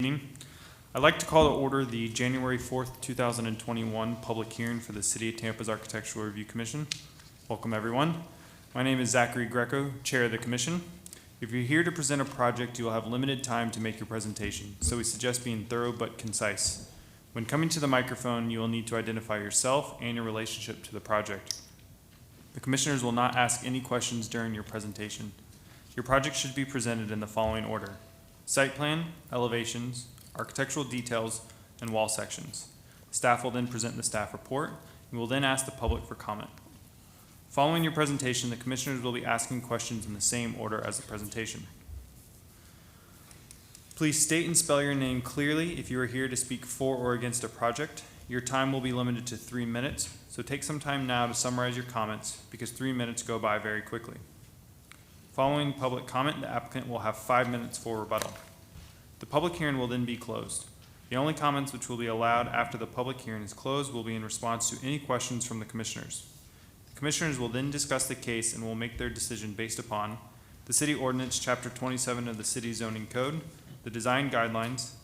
Evening. I'd like to call to order the January 4th, 2021 public hearing for the City of Tampa's Architectural Review Commission. Welcome, everyone. My name is Zachary Greco, Chair of the Commission. If you're here to present a project, you will have limited time to make your presentation, so we suggest being thorough but concise. When coming to the microphone, you will need to identify yourself and your relationship to the project. The Commissioners will not ask any questions during your presentation. Your project should be presented in the following order: site plan, elevations, architectural details, and wall sections. Staff will then present the staff report, and will then ask the public for comment. Following your presentation, the Commissioners will be asking questions in the same order as the presentation. Please state and spell your name clearly if you are here to speak for or against a project. Your time will be limited to 3 minutes, so take some time now to summarize your comments because 3 minutes go by very quickly. Following public comment, the applicant will have 5 minutes for rebuttal. The public hearing will then be closed. The only comments which will be allowed after the public hearing is closed will be in response to any questions from the Commissioners. The Commissioners will then discuss the case and will make their decision based upon the City Ordinance, Chapter 27 of the City Zoning Code, the Design Guidelines,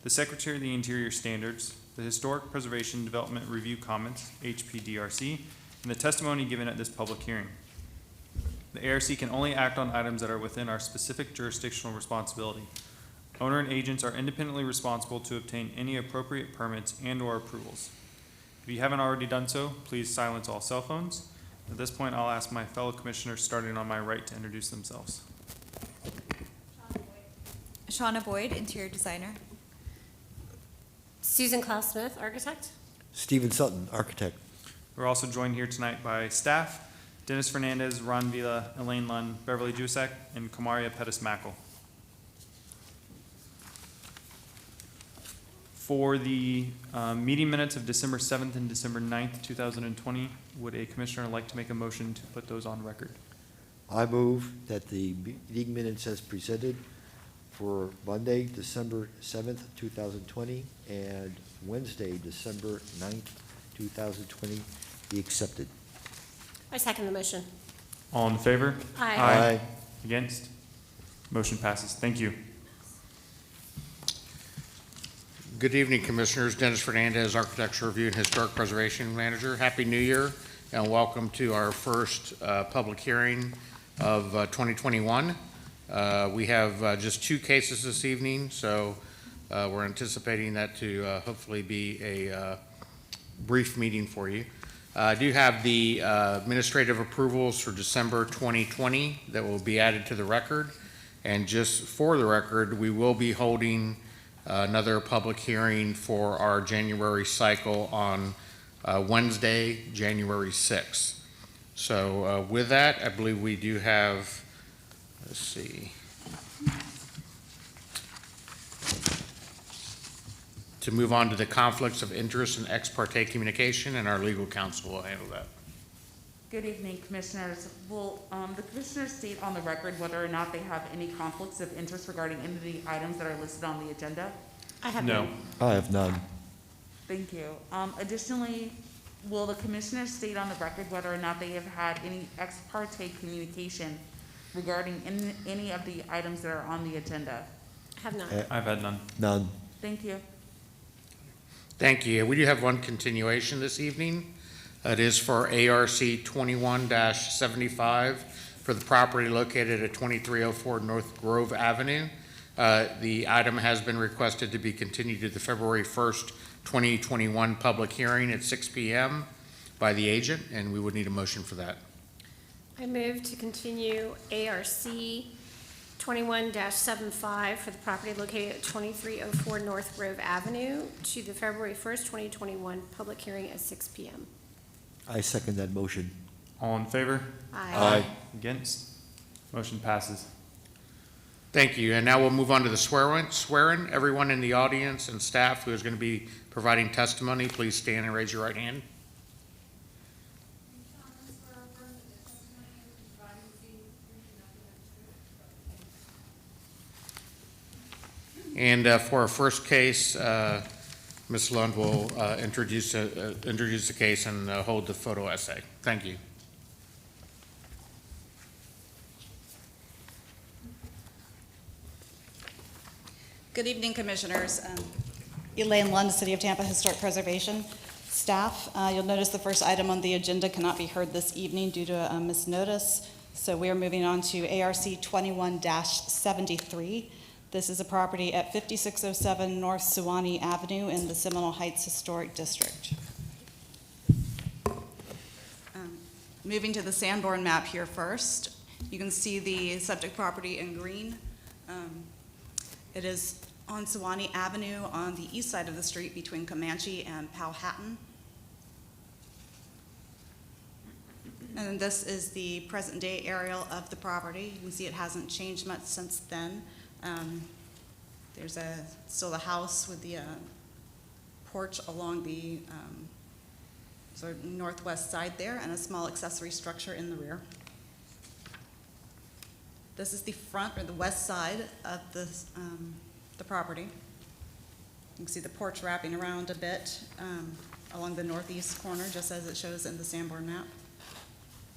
the Secretary of the Interior Standards, the Historic Preservation Development Review Comments, HPDRC, and the testimony given at this public hearing. The ARC can only act on items that are within our specific jurisdictional responsibility. Owner and agents are independently responsible to obtain any appropriate permits and/or approvals. If you haven't already done so, please silence all cell phones. At this point, I'll ask my fellow commissioners, starting on my right, to introduce themselves. Shauna Boyd, interior designer. Susan Klaus-Smith, architect. Stephen Sutton, architect. We're also joined here tonight by staff: Dennis Fernandez, Ron Vila, Elaine Lund, Beverly Jusek, and Kamaria Pettis-Mackel. For the meeting minutes of December 7th and December 9th, 2020, would a commissioner like to make a motion to put those on record? I move that the meeting minutes as presented for Monday, December 7th, 2020, and Wednesday, December 9th, 2020, be accepted. I second the motion. All in favor? Aye. Aye. Against? Motion passes. Thank you. Good evening, Commissioners. Dennis Fernandez, Architecture Review and Historic Preservation Manager. Happy New Year, and welcome to our first public hearing of 2021. We have just 2 cases this evening, so we're anticipating that to hopefully be a brief meeting for you. I do have the administrative approvals for December 2020 that will be added to the record. And just for the record, we will be holding another public hearing for our January cycle on Wednesday, January 6th. So with that, I believe we do have, let's see, to move on to the conflicts of interest and ex parte communication, and our legal counsel will handle that. Good evening, Commissioners. Will the Commissioners state on the record whether or not they have any conflicts of interest regarding any of the items that are listed on the agenda? I have No. none. I have none. Thank you. Additionally, will the Commissioners state on the record whether or not they have had any ex parte communication regarding any of the items that are on the agenda? I have none. I've had none. None. Thank you. Thank you. We do have one continuation this evening. It is for ARC 21-75 for the property located at 2304 North Grove Avenue. The item has been requested to be continued to the February 1st, 2021 public hearing at 6 p.m. by the agent, and we would need a motion for that. I move to continue ARC 21-75 for the property located at 2304 North Grove Avenue to the February 1st, 2021 public hearing at 6 p.m. I second that motion. All in favor? Aye. Against? Motion passes. Thank you. And now we'll move on to the swearing. Everyone in the audience and staff who is going to be providing testimony, please stand and raise your right hand. And for our first case, Ms. Lund will introduce the case and hold the photo essay. Thank you. Good evening, Commissioners. Elaine Lund, City of Tampa Historic Preservation staff. You'll notice the first item on the agenda cannot be heard this evening due to a misnotice. So we are moving on to ARC 21-73. This is a property at 5607 North Suwannee Avenue in the Seminole Heights Historic District. Moving to the Sanborn map here first, you can see the subject property in green. It is on Suwannee Avenue on the east side of the street between Comanche and Powhatan. And this is the present day aerial of the property. You can see it hasn't changed much since then. There's still the house with the porch along the sort of northwest side there, and a small accessory structure in the rear. This is the front or the west side of the property. You can see the porch wrapping around a bit along the northeast corner, just as it shows in the Sanborn map.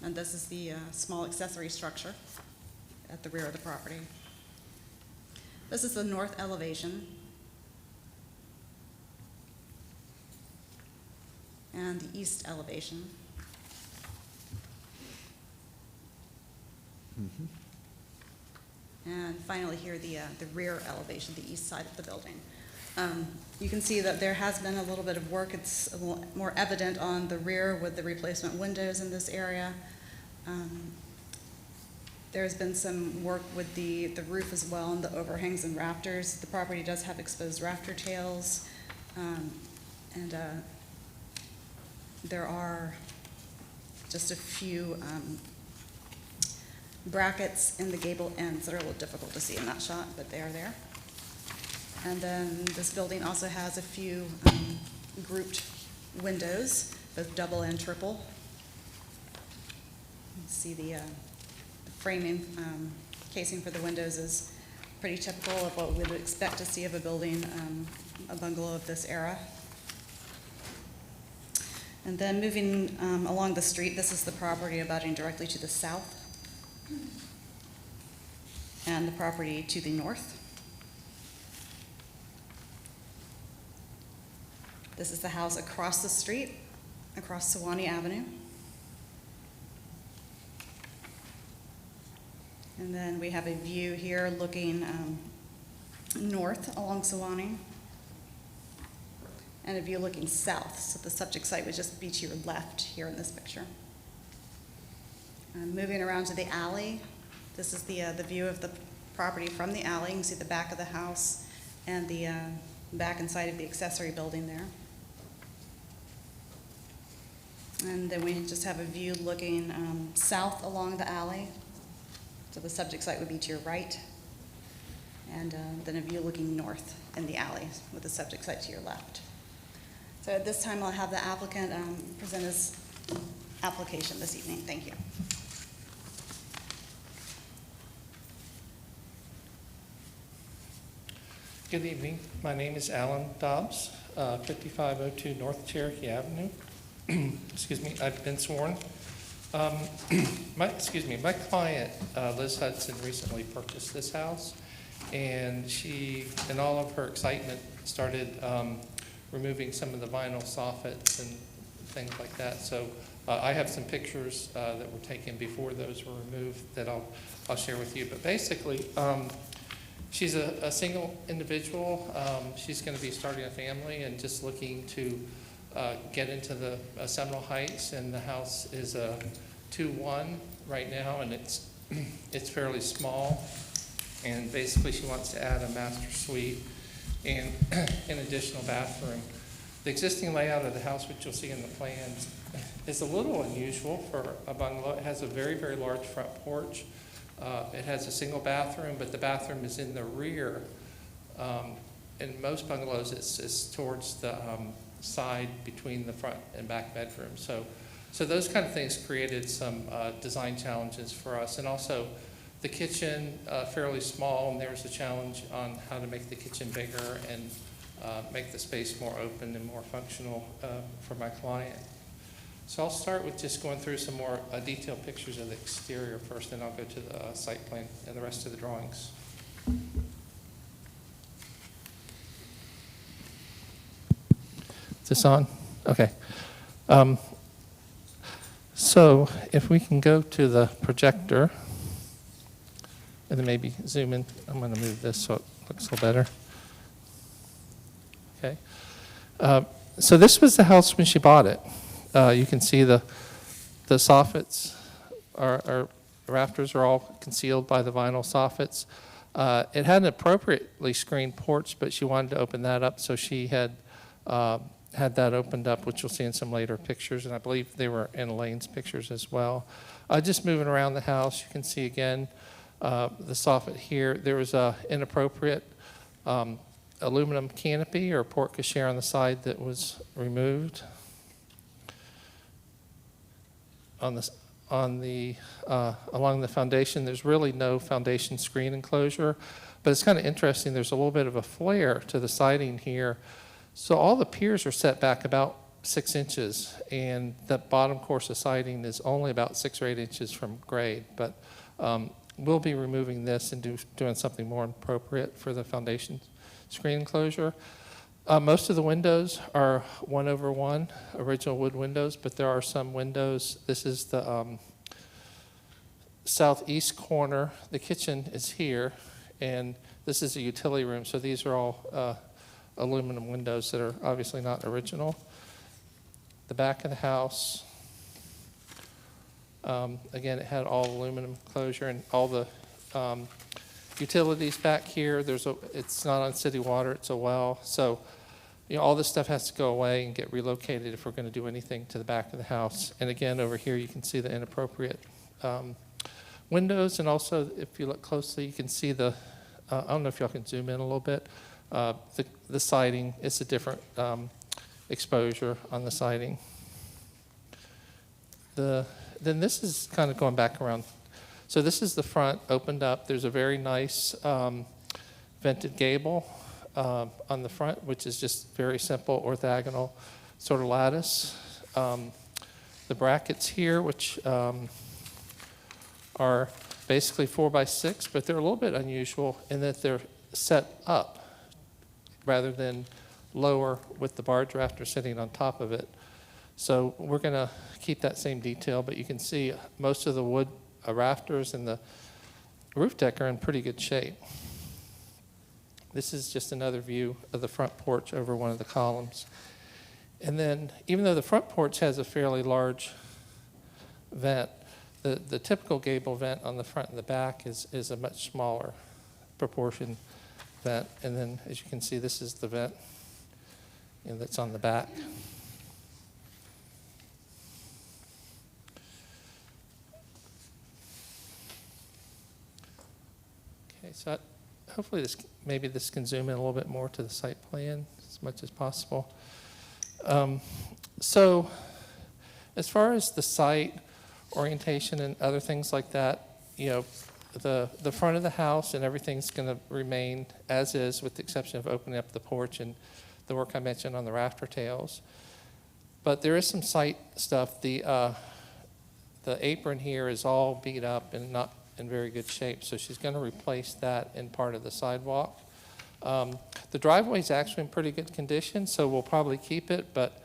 And this is the small accessory structure at the rear of the property. This is the north elevation. And the east elevation. And finally here, the rear elevation, the east side of the building. You can see that there has been a little bit of work. It's a little more evident on the rear with the replacement windows in this area. There's been some work with the roof as well and the overhangs and rafters. The property does have exposed rafter tails. There are just a few brackets in the gable ends that are a little difficult to see in that shot, but they are there. And then this building also has a few grouped windows, both double and triple. You can see the framing casing for the windows is pretty typical of what we would expect to see of a building, a bungalow of this era. And then moving along the street, this is the property abutting directly to the south and the property to the north. This is the house across the street, across Suwannee Avenue. And then we have a view here looking north along Suwannee, and a view looking south. So the subject site would just be to your left here in this picture. Moving around to the alley, this is the view of the property from the alley. You can see the back of the house and the back and side of the accessory building there. And then we just have a view looking south along the alley. So the subject site would be to your right. And then a view looking north in the alley with the subject site to your left. So at this time, I'll have the applicant present his application this evening. Thank you. Good evening. My name is Alan Dobbs, 5502 North Cherokee Avenue. Excuse me, I've been sworn. My client, Liz Hudson, recently purchased this house, and she, in all of her excitement, started removing some of the vinyl soffits and things like that. So I have some pictures that were taken before those were removed that I'll share with you. But basically, she's a single individual. She's going to be starting a family and just looking to get into the Seminole Heights, and the house is a 2-1 right now, and it's fairly small. And basically, she wants to add a master suite and an additional bathroom. The existing layout of the house, which you'll see in the plans, is a little unusual for a bungalow. It has a very, very large front porch. It has a single bathroom, but the bathroom is in the rear. In most bungalows, it's towards the side between the front and back bedroom. So those kind of things created some design challenges for us. And also, the kitchen, fairly small, and there's a challenge on how to make the kitchen bigger and make the space more open and more functional for my client. So I'll start with just going through some more detailed pictures of the exterior first, then I'll go to the site plan and the rest of the drawings. this on? Okay. Um, So if we can go to the projector, and then maybe zoom in. I'm going to move this so it looks a little better. Okay. So this was the house when she bought it. You can see the soffits, our rafters are all concealed by the vinyl soffits. It had an appropriately screened porch, but she wanted to open that up, so she had that opened up, which you'll see in some later pictures, and I believe they were in Elaine's pictures as well. Just moving around the house, you can see again the soffit here. There was a inappropriate aluminum canopy or porte cochere on the side that was removed. Along the foundation, there's really no foundation screen enclosure, but it's kind of interesting. There's a little bit of a flare to the siding here. So all the piers are set back about 6 inches, and the bottom course of siding is only about 6 or 8 inches from grade. But we'll be removing this and doing something more appropriate for the foundation screen enclosure. Most of the windows are 1/1 original wood windows, but there are some windows. This is the southeast corner. The kitchen is here, and this is a utility room. So these are all aluminum windows that are obviously not original. The back of the house, again, it had all aluminum closure and all the utilities back here. It's not on city water, it's a well. So, all this stuff has to go away and get relocated if we're going to do anything to the back of the house. And again, over here, you can see the inappropriate windows. And also, if you look closely, you can see I don't know if y'all can zoom in a little bit. The siding, it's a different exposure on the siding. Then this is kind of going back around. So this is the front opened up. There's a very nice vented gable on the front, which is just very simple orthogonal sort of lattice. The brackets here, which are basically 4x6, but they're a little bit unusual in that they're set up rather than lower with the barge rafter sitting on top of it. So we're going to keep that same detail, but you can see most of the wood rafters and the roof deck are in pretty good shape. This is just another view of the front porch over one of the columns. And then even though the front porch has a fairly large vent, the typical gable vent on the front and the back is a much smaller proportion vent. And then as you can see, this is the vent that's on the back. Okay, so hopefully maybe this can zoom in a little bit more to the site plan as much as possible. So as far as the site orientation and other things like that, the front of the house and everything's going to remain as is, with the exception of opening up the porch and the work I mentioned on the rafter tails. But there is some site stuff. The apron here is all beat up and not in very good shape, so she's going to replace that in part of the sidewalk. The driveway is actually in pretty good condition, so we'll probably keep it, but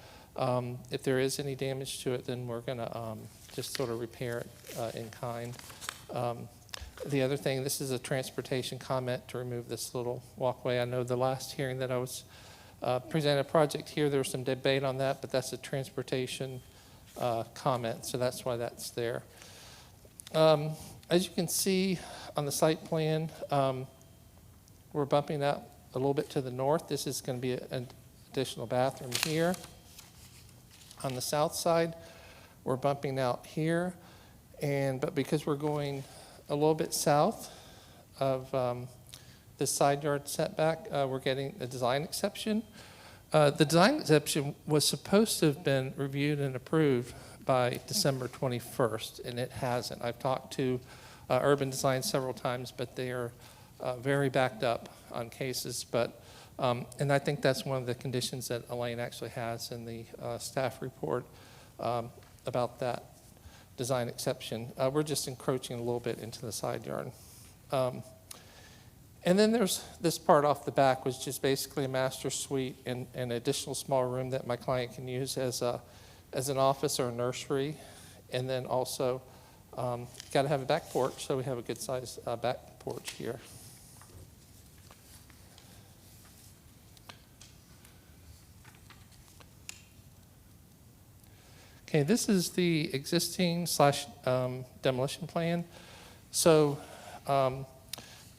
if there is any damage to it, then we're going to just sort of repair it in kind. The other thing, this is a transportation comment to remove this little walkway. I know the last hearing that I was presenting a project here, there was some debate on that, but that's a transportation comment, so that's why that's there. As you can see on the site plan, we're bumping out a little bit to the north. This is going to be an additional bathroom here. On the south side, we're bumping out here, but because we're going a little bit south of this side yard setback, we're getting a design exception. The design exception was supposed to have been reviewed and approved by December 21st, and it hasn't. I've talked to Urban Design several times, but they are very backed up on cases. But and I think that's one of the conditions that Elaine actually has in the staff report about that design exception. We're just encroaching a little bit into the side yard. And then there's this part off the back, which is basically a master suite and an additional small room that my client can use as an office or a nursery. And then also, got to have a back porch, so we have a good size back porch here. Okay, this is the existing / demolition plan. So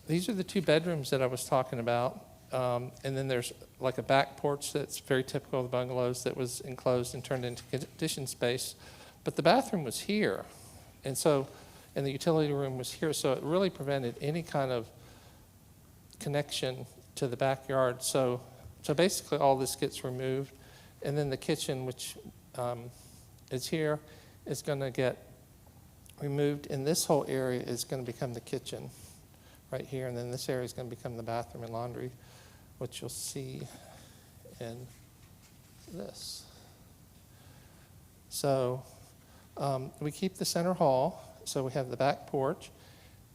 these are the 2 bedrooms that I was talking about. And then there's like a back porch that's very typical of the bungalows that was enclosed and turned into conditioned space. But the bathroom was here. And the utility room was here. So it really prevented any kind of connection to the backyard. So basically all this gets removed. And then the kitchen, which is here, is going to get removed. And this whole area is going to become the kitchen right here. And then this area is going to become the bathroom and laundry, which you'll see in this. So we keep the center hall. So we have the back porch,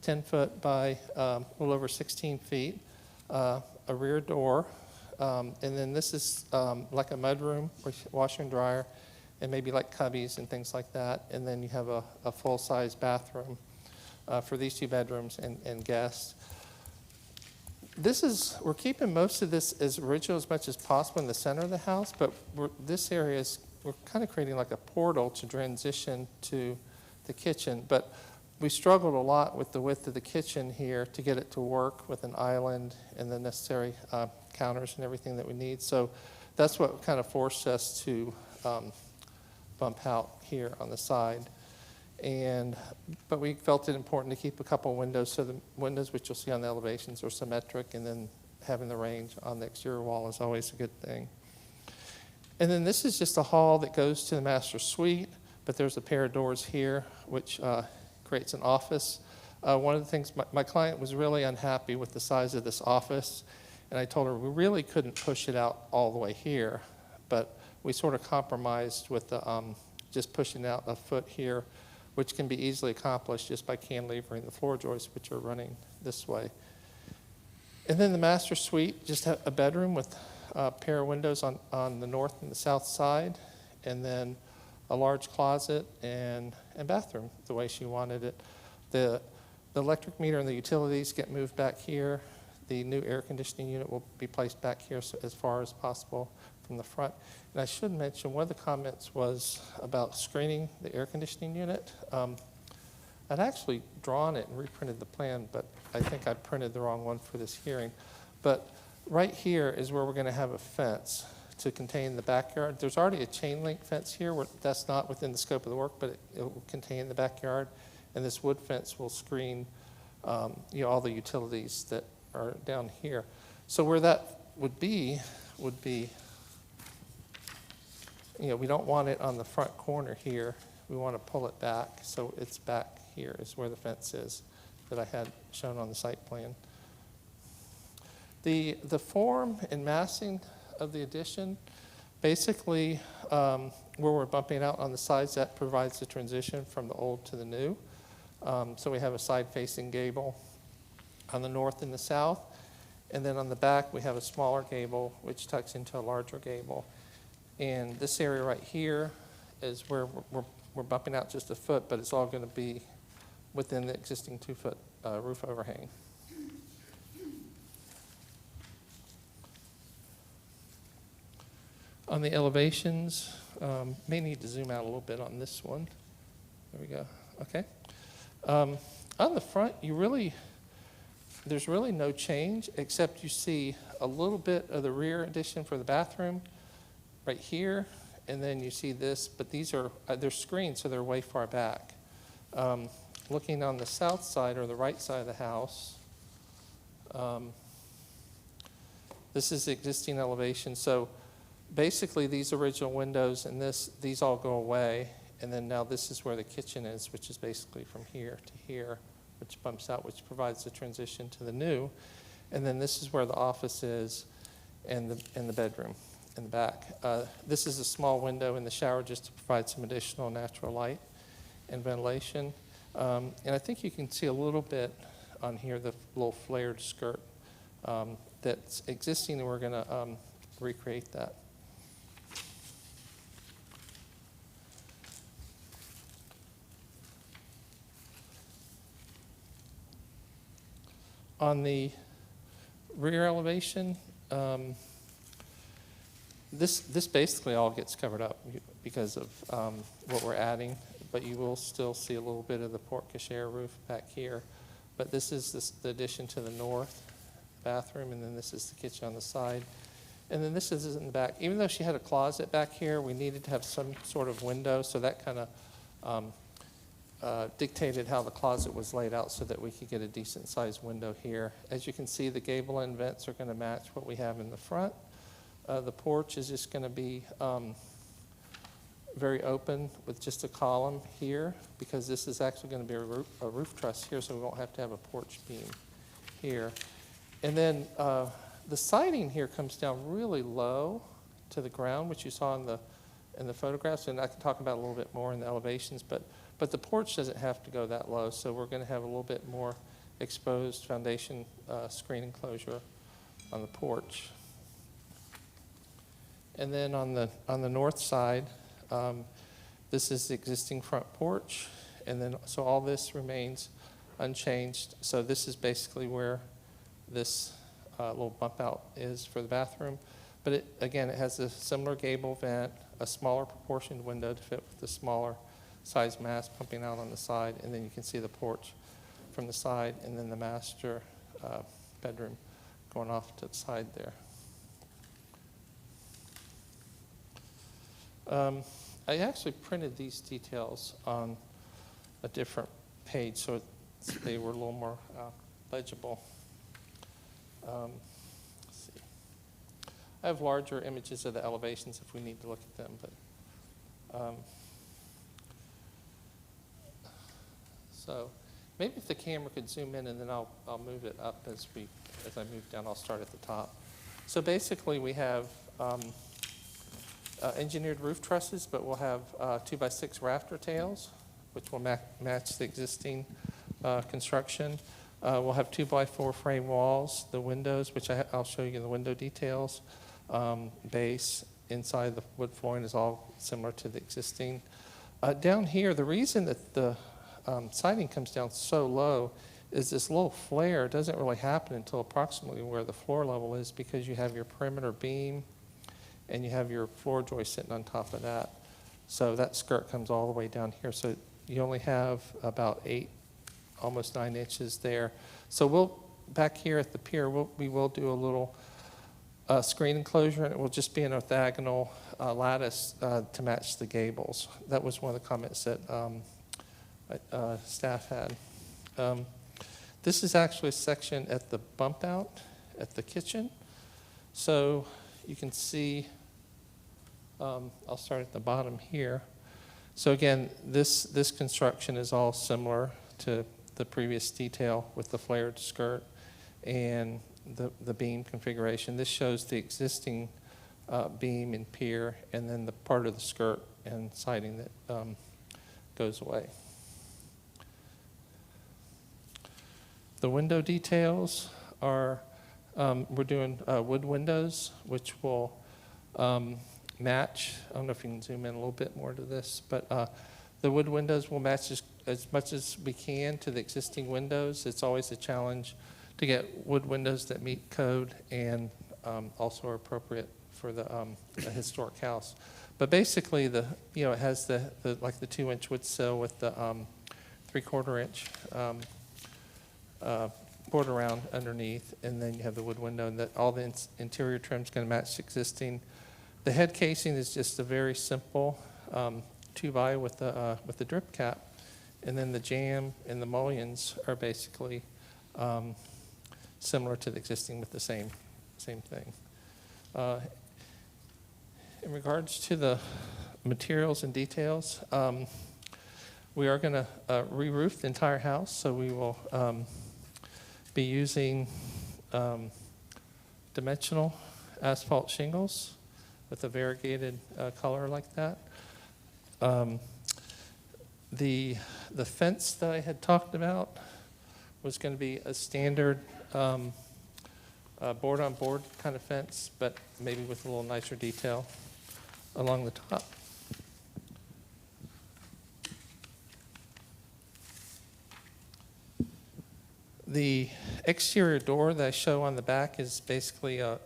10 foot by a little over 16 feet, a rear door, and then this is like a mudroom, washer and dryer, and maybe like cubbies and things like that. And then you have a full-size bathroom for these 2 bedrooms and guests. We're keeping most of this as original as much as possible in the center of the house, but this area we're kind of creating like a portal to transition to the kitchen. But we struggled a lot with the width of the kitchen here to get it to work with an island and the necessary counters and everything that we need. So that's what kind of forced us to bump out here on the side. But we felt it important to keep a couple windows, so the windows, which you'll see on the elevations, are symmetric, and then having the range on the exterior wall is always a good thing. And then this is just a hall that goes to the master suite, but there's a pair of doors here, which creates an office. One of the things, my client was really unhappy with the size of this office, and I told her we really couldn't push it out all the way here, but we sort of compromised with the, just pushing out a foot here, which can be easily accomplished just by cantilevering the floor joists, which are running this way. And then the master suite, just a bedroom with a pair of windows on the north and the south side, and then a large closet and bathroom the way she wanted it. The electric meter and the utilities get moved back here. The new air conditioning unit will be placed back here as far as possible from the front. And I should mention, one of the comments was about screening the air conditioning unit. I'd actually drawn it and reprinted the plan, but I think I printed the wrong one for this hearing. But right here is where we're going to have a fence to contain the backyard. There's already a chain link fence here. That's not within the scope of the work, but it will contain the backyard. And this wood fence will screen all the utilities that are down here. So where that would be, we don't want it on the front corner here. We want to pull it back, so it's back here is where the fence is that I had shown on the site plan. The form and massing of the addition, basically where we're bumping out on the sides, that provides the transition from the old to the new. So we have a side-facing gable on the north and the south, and then on the back we have a smaller gable which tucks into a larger gable. And this area right here is where we're bumping out just a foot, but it's all going to be within the existing 2-foot roof overhang. On the elevations, may need to zoom out a little bit on this one. There we go. Okay. On the front, there's really no change, except you see a little bit of the rear addition for the bathroom right here, and then you see this, but these are, they're screened, so they're way far back. Looking on the south side or the right side of the house, this is the existing elevation. So basically these original windows and these all go away, and then now this is where the kitchen is, which is basically from here to here, which bumps out, which provides the transition to the new. And then this is where the office is and the bedroom in the back. This is a small window in the shower just to provide some additional natural light and ventilation. And I think you can see a little bit on here, the little flared skirt that's existing, and we're going to recreate that. On the rear elevation, this basically all gets covered up because of what we're adding, but you will still see a little bit of the porte cochere roof back here. But this is the addition to the north bathroom, and then this is the kitchen on the side. And then this is in the back. Even though she had a closet back here, we needed to have some sort of window, so that kind of dictated how the closet was laid out so that we could get a decent sized window here. As you can see, the gable end vents are going to match what we have in the front. The porch is just going to be very open with just a column here, because this is actually going to be a roof truss here, so we won't have to have a porch beam here. And then the siding here comes down really low to the ground, which you saw in the photographs, and I can talk about a little bit more in the elevations, but the porch doesn't have to go that low, so we're going to have a little bit more exposed foundation screen enclosure on the porch. And then on the north side, this is the existing front porch, and then so all this remains unchanged. So this is basically where this little bump out is for the bathroom. But it has a similar gable vent, a smaller proportioned window to fit with the smaller size mast pumping out on the side, and then you can see the porch from the side, and then the master bedroom going off to the side there. I actually printed these details on a different page, so they were a little more legible. Let's see. I have larger images of the elevations if we need to look at them, but so maybe if the camera could zoom in, and then I'll move it up as I move down. I'll start at the top. So basically, we have engineered roof trusses, but we'll have 2x6 rafter tails, which will match the existing construction. We'll have 2x4 frame walls, the windows, which I'll show you in the window details. Base inside the wood flooring is all similar to the existing. Down here, the reason that the siding comes down so low is this little flare doesn't really happen until approximately where the floor level is, because you have your perimeter beam and you have your floor joist sitting on top of that. So that skirt comes all the way down here. So you only have about 8, almost 9 inches there. So back here at the pier, we will do a little screen enclosure, and it will just be an orthogonal lattice to match the gables. That was one of the comments that staff had. This is actually a section at the bump out at the kitchen. So you can see, I'll start at the bottom here. So again, this construction is all similar to the previous detail with the flared skirt and the beam configuration. This shows the existing beam and pier, and then the part of the skirt and siding that goes away. The window details are, we're doing wood windows, which will match. I don't know if you can zoom in a little bit more to this, but the wood windows will match as much as we can to the existing windows. It's always a challenge to get wood windows that meet code and also are appropriate for a historic house. But basically, it has the 2-inch wood sill with the 3/4 inch board around underneath, and then you have the wood window, and that all the interior trim is going to match existing. The head casing is just a very simple 2x with the drip cap, and then the jamb and the mullions are basically similar to the existing with the same thing. In regards to the materials and details, we are going to re-roof the entire house, so we will be using dimensional asphalt shingles with a variegated color like that. The fence that I had talked about was going to be a standard board-on-board kind of fence, but maybe with a little nicer detail along the top. The exterior door that I show on the back is basically a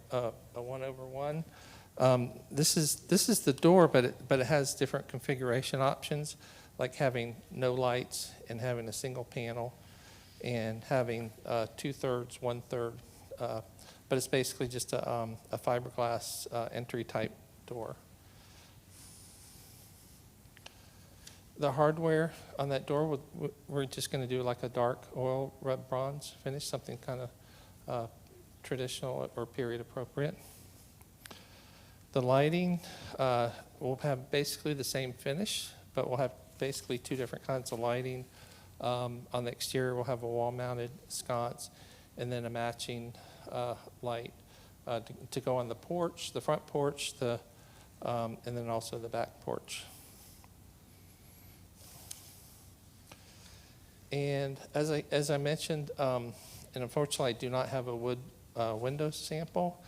1/1. This is the door, but it has different configuration options, like having no lights and having a single panel, and having 2/3, 1/3. But it's basically just a fiberglass entry type door. The hardware on that door, we're just going to do like a dark oil rub bronze finish, something kind of traditional or period appropriate. The lighting, will have basically the same finish, but we'll have basically two different kinds of lighting. On the exterior, we'll have a wall-mounted sconce, and then a matching light to go on the porch, the front porch, and then also the back porch. And as I mentioned, and unfortunately, I do not have a wood window sample,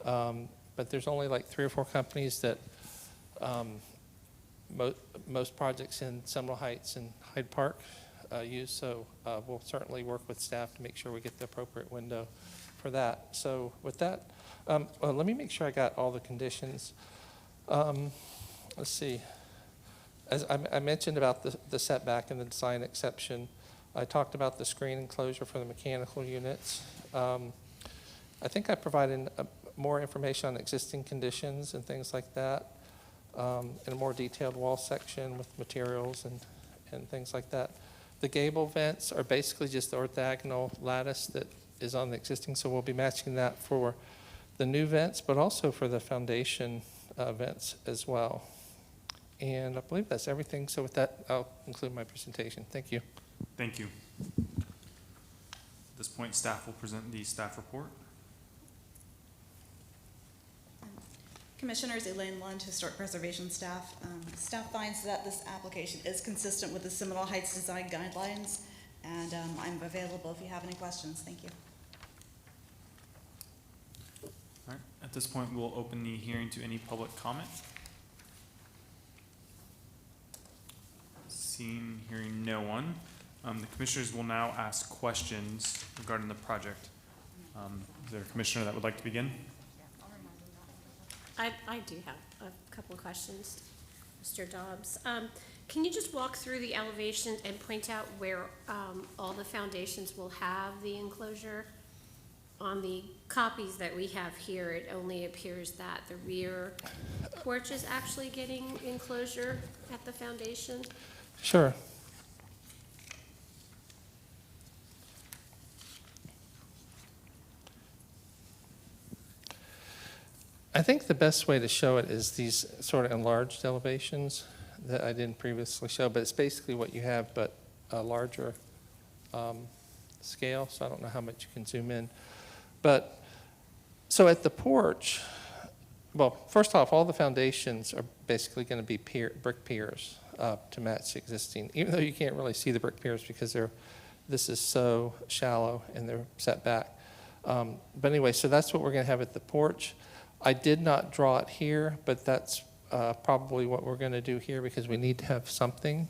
but there's only like 3 or 4 companies that most projects in Seminole Heights and Hyde Park use. So we'll certainly work with staff to make sure we get the appropriate window for that. So with that, let me make sure I got all the conditions. Let's see. As I mentioned about the setback and the design exception, I talked about the screen enclosure for the mechanical units. I think I provided more information on existing conditions and things like that, and a more detailed wall section with materials and things like that. The gable vents are basically just the orthogonal lattice that is on the existing, so we'll be matching that for the new vents, but also for the foundation vents as well. And I believe that's everything. So with that, I'll conclude my presentation. Thank you. Thank you. At this point, staff will present the staff report. Commissioners, Elaine Lund, Historic Preservation Staff. Staff finds that this application is consistent with the Seminole Heights Design Guidelines, and I'm available if you have any questions. Thank you. All right. At this point, we'll open the hearing to any public comment. Seeing, hearing no one, the commissioners will now ask questions regarding the project. Is there a commissioner that would like to begin? I do have a couple of questions, Mr. Dobbs. Can you just walk through the elevations and point out where all the foundations will have the enclosure? On the copies that we have here, it only appears that the rear porch is actually getting enclosure at the foundation. Sure. I think the best way to show it is these sort of enlarged elevations that I didn't previously show, but it's basically what you have, but a larger scale, so I don't know how much you can zoom in. But, so at the porch, well, first off, all the foundations are basically going to be brick piers to match existing, even though you can't really see the brick piers because this is so shallow and they're set back. But anyway, so that's what we're going to have at the porch. I did not draw it here, but that's probably what we're going to do here because we need to have something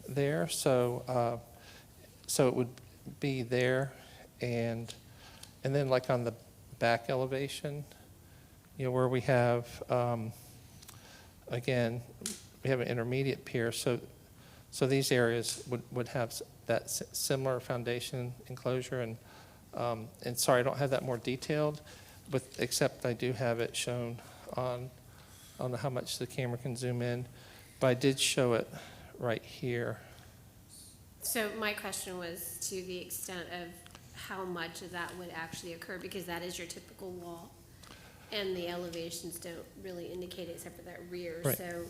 there. So, so it would be there, and then like on the back elevation, you know, where we have, again, we have an intermediate pier. So these areas would have that similar foundation enclosure, and sorry, I don't have that more detailed. But except I do have it shown on how much the camera can zoom in, but I did show it right here. So my question was to the extent of how much of that would actually occur, because that is your typical wall, and the elevations don't really indicate it except for that rear. Right. So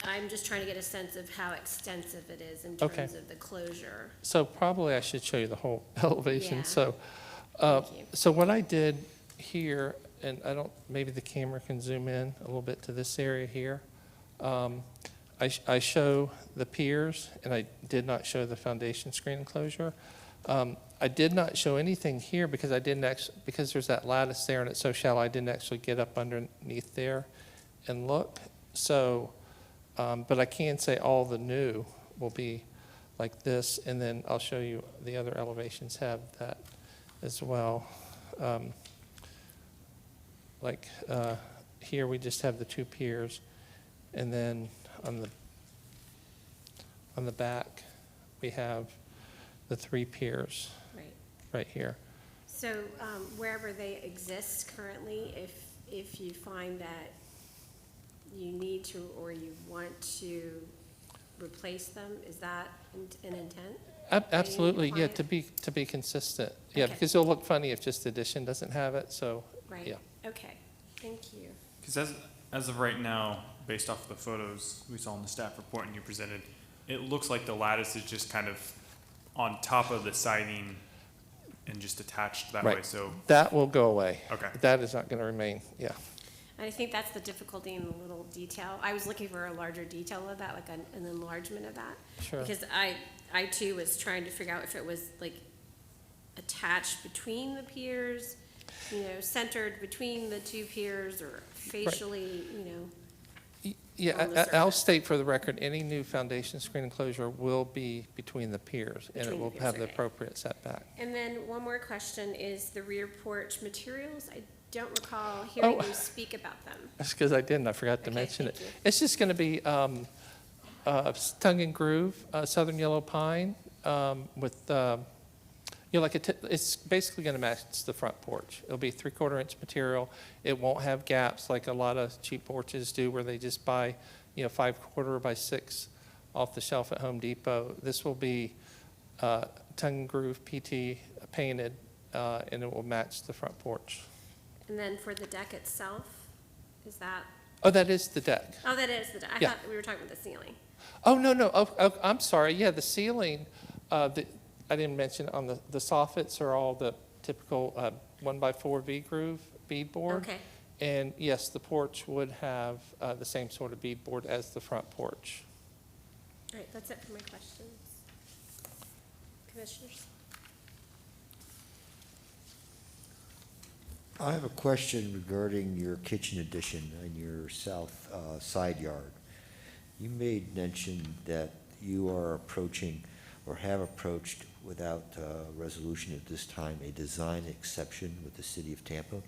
I'm just trying to get a sense of how extensive it is in terms of the closure. So probably I should show you the whole elevation. Yeah. So, Thank you. so what I did here, and maybe the camera can zoom in a little bit to this area here. I show the piers, and I did not show the foundation screen enclosure. I I did not show anything here because I didn't actually, because there's that lattice there and it's so shallow, I didn't actually get up underneath there and look. So, but I can say all the new will be like this, and then I'll show you the other elevations have that as well. Like here we just have the two piers, and then on the back we have the three piers Right. right here. So wherever they exist currently, if you find that you need to or you want to replace them, is that an intent? Absolutely, yeah, client? to be consistent. Yeah, Okay. because it'll look funny if just addition doesn't have it, so, Right. yeah. Okay, thank you. Because as of right now, based off of the photos we saw in the staff report and you presented, it looks like the lattice is just kind of on top of the siding and just attached that way, Right. so, That will go away. okay. That is not going to remain, yeah. And I think that's the difficulty in the little detail. I was looking for a larger detail of that, like an enlargement of that. Sure. Because I too was trying to figure out if it was like attached between the piers, centered between the two piers, or facially, Yeah, on the I'll surface. state for the record, any new foundation screen enclosure will be between the piers, and it Between the will piers, have the okay. appropriate setback. And then one more question is the rear porch materials. I don't recall hearing Oh. you speak about them. That's because I didn't, I forgot to Okay, mention it. thank you. It's just going to be tongue and groove, southern yellow pine with, it's basically going to match the front porch. It'll be 3/4 inch material. It won't have gaps like a lot of cheap porches do where they just buy, 5/4 by 6 off the shelf at Home Depot. This will be tongue and groove PT painted, and it will match the front porch. And then for the deck itself, is that, Oh, that is the deck. oh, that is the deck. I Yeah. thought we were talking about the ceiling. Oh, no. Oh, I'm sorry. Yeah, the ceiling, I didn't mention on the soffits are all the typical 1x4 V-groove beadboard. Okay. And yes, the porch would have the same sort of beadboard as the front porch. All right, that's it for my questions. Commissioners? I have a question regarding your kitchen addition and your south side yard. You made mention that you are approaching or have approached without resolution at this time a design exception with the city of Tampa.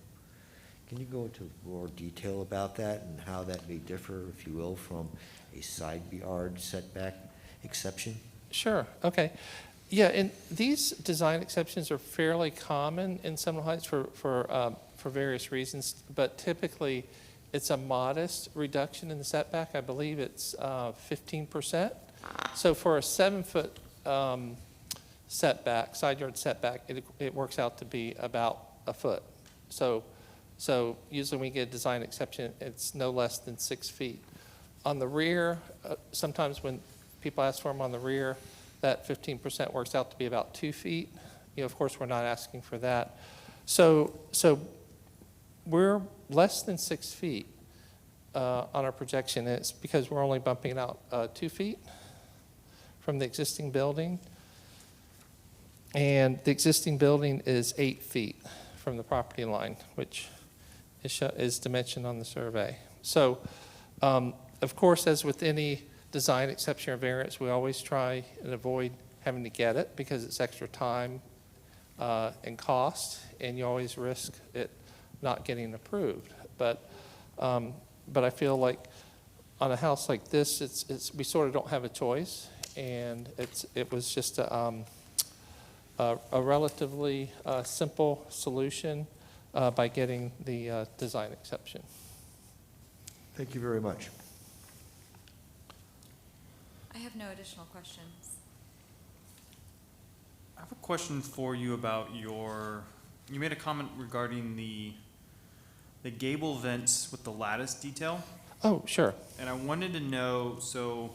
Can you go into more detail about that and how that may differ, if you will, from a side yard setback exception? Sure, okay. Yeah, and these design exceptions are fairly common in Seminole Heights for various reasons, but typically it's a modest reduction in the setback. I believe it's 15%. So for a 7-foot setback, side yard setback, it works out to be about a foot. So usually when we get a design exception, it's no less than 6 feet. On the rear, sometimes when people ask for them on the rear, that 15% works out to be about 2 feet. Of course, we're not asking for that. So we're less than 6 feet on our projection. It's because we're only bumping out 2 feet from the existing building. And the existing building is 8 feet from the property line, which is dimensioned on the survey. So, of course, as with any design exception or variance, we always try and avoid having to get it because it's extra time and cost, and you always risk it not getting approved. But I feel like on a house like this, we sort of don't have a choice, and it was just a relatively simple solution by getting the design exception. Thank you very much. I have no additional questions. I have a question for you about you made a comment regarding the gable vents with the lattice detail. Oh, sure. And I wanted to know, so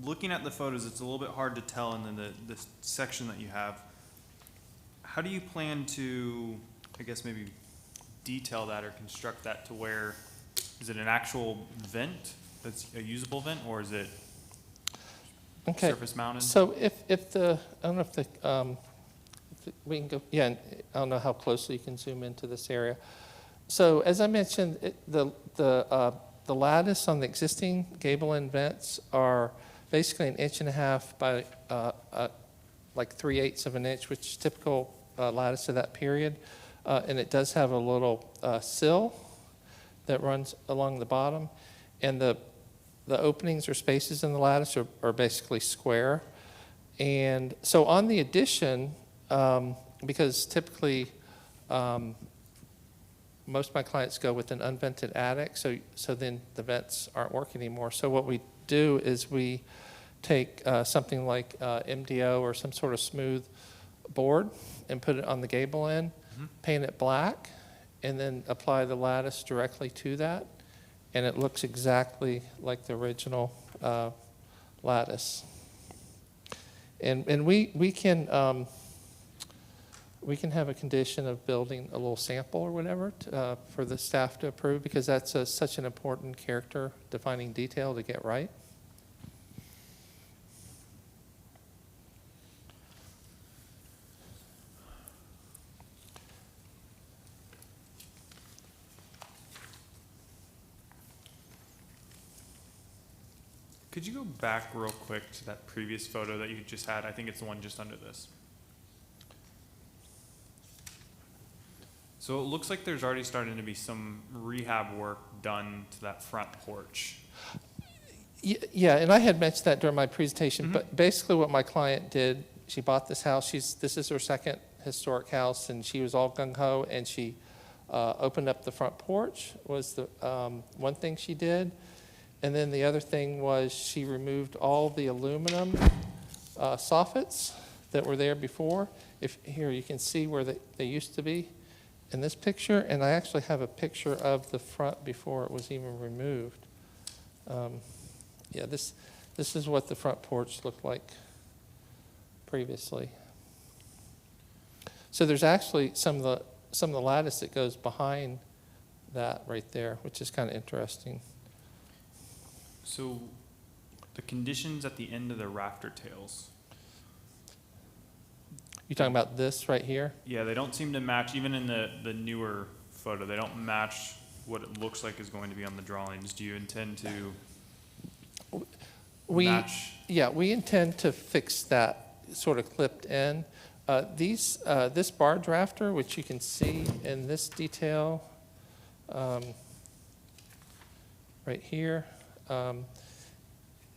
looking at the photos, it's a little bit hard to tell, and then the section that you have, how do you plan to, I guess, maybe detail that or construct that to where, is it an actual vent that's a usable vent, or is it Okay. surface mounted? So if the, I don't know if we can go, yeah, I don't know how closely you can zoom into this area. So as I mentioned, the lattice on the existing gable end vents are basically 1.5 inches by like 3/8 of an inch, which is typical lattice of that period. And it does have a little sill that runs along the bottom. And the openings or spaces in the lattice are basically square. And so on the addition, because typically most of my clients go with an unvented attic, so then the vents aren't working anymore. So what we do is we take something like MDO or some sort of smooth board and put it on the gable end, paint it black, and then apply the lattice directly to that, and it looks exactly like the original lattice. And we can have a condition of building a little sample or whatever for the staff to approve, because that's such an important character defining detail to get right. Could you go back real quick to that previous photo that you just had? I think it's the one just under this. So it looks like there's already starting to be some rehab work done to that front porch. Yeah, and I had mentioned that during my presentation, but basically what my client did, she bought this house. This is her second historic house, and she was all gung-ho, and she opened up the front porch was the one thing she did. And then the other thing was she removed all the aluminum soffits that were there before. Here you can see where they used to be in this picture, and I actually have a picture of the front before it was even removed. Yeah, this is what the front porch looked like previously. So there's actually some of the lattice that goes behind that right there, which is kind of interesting. So the conditions at the end of the rafter tails, You talking about this right here? yeah, they don't seem to match, even in the newer photo, they don't match what it looks like is going to be on the drawings. Do you intend to match? Yeah, we intend to fix that sort of clipped end. This bar drafter, which you can see in this detail right here,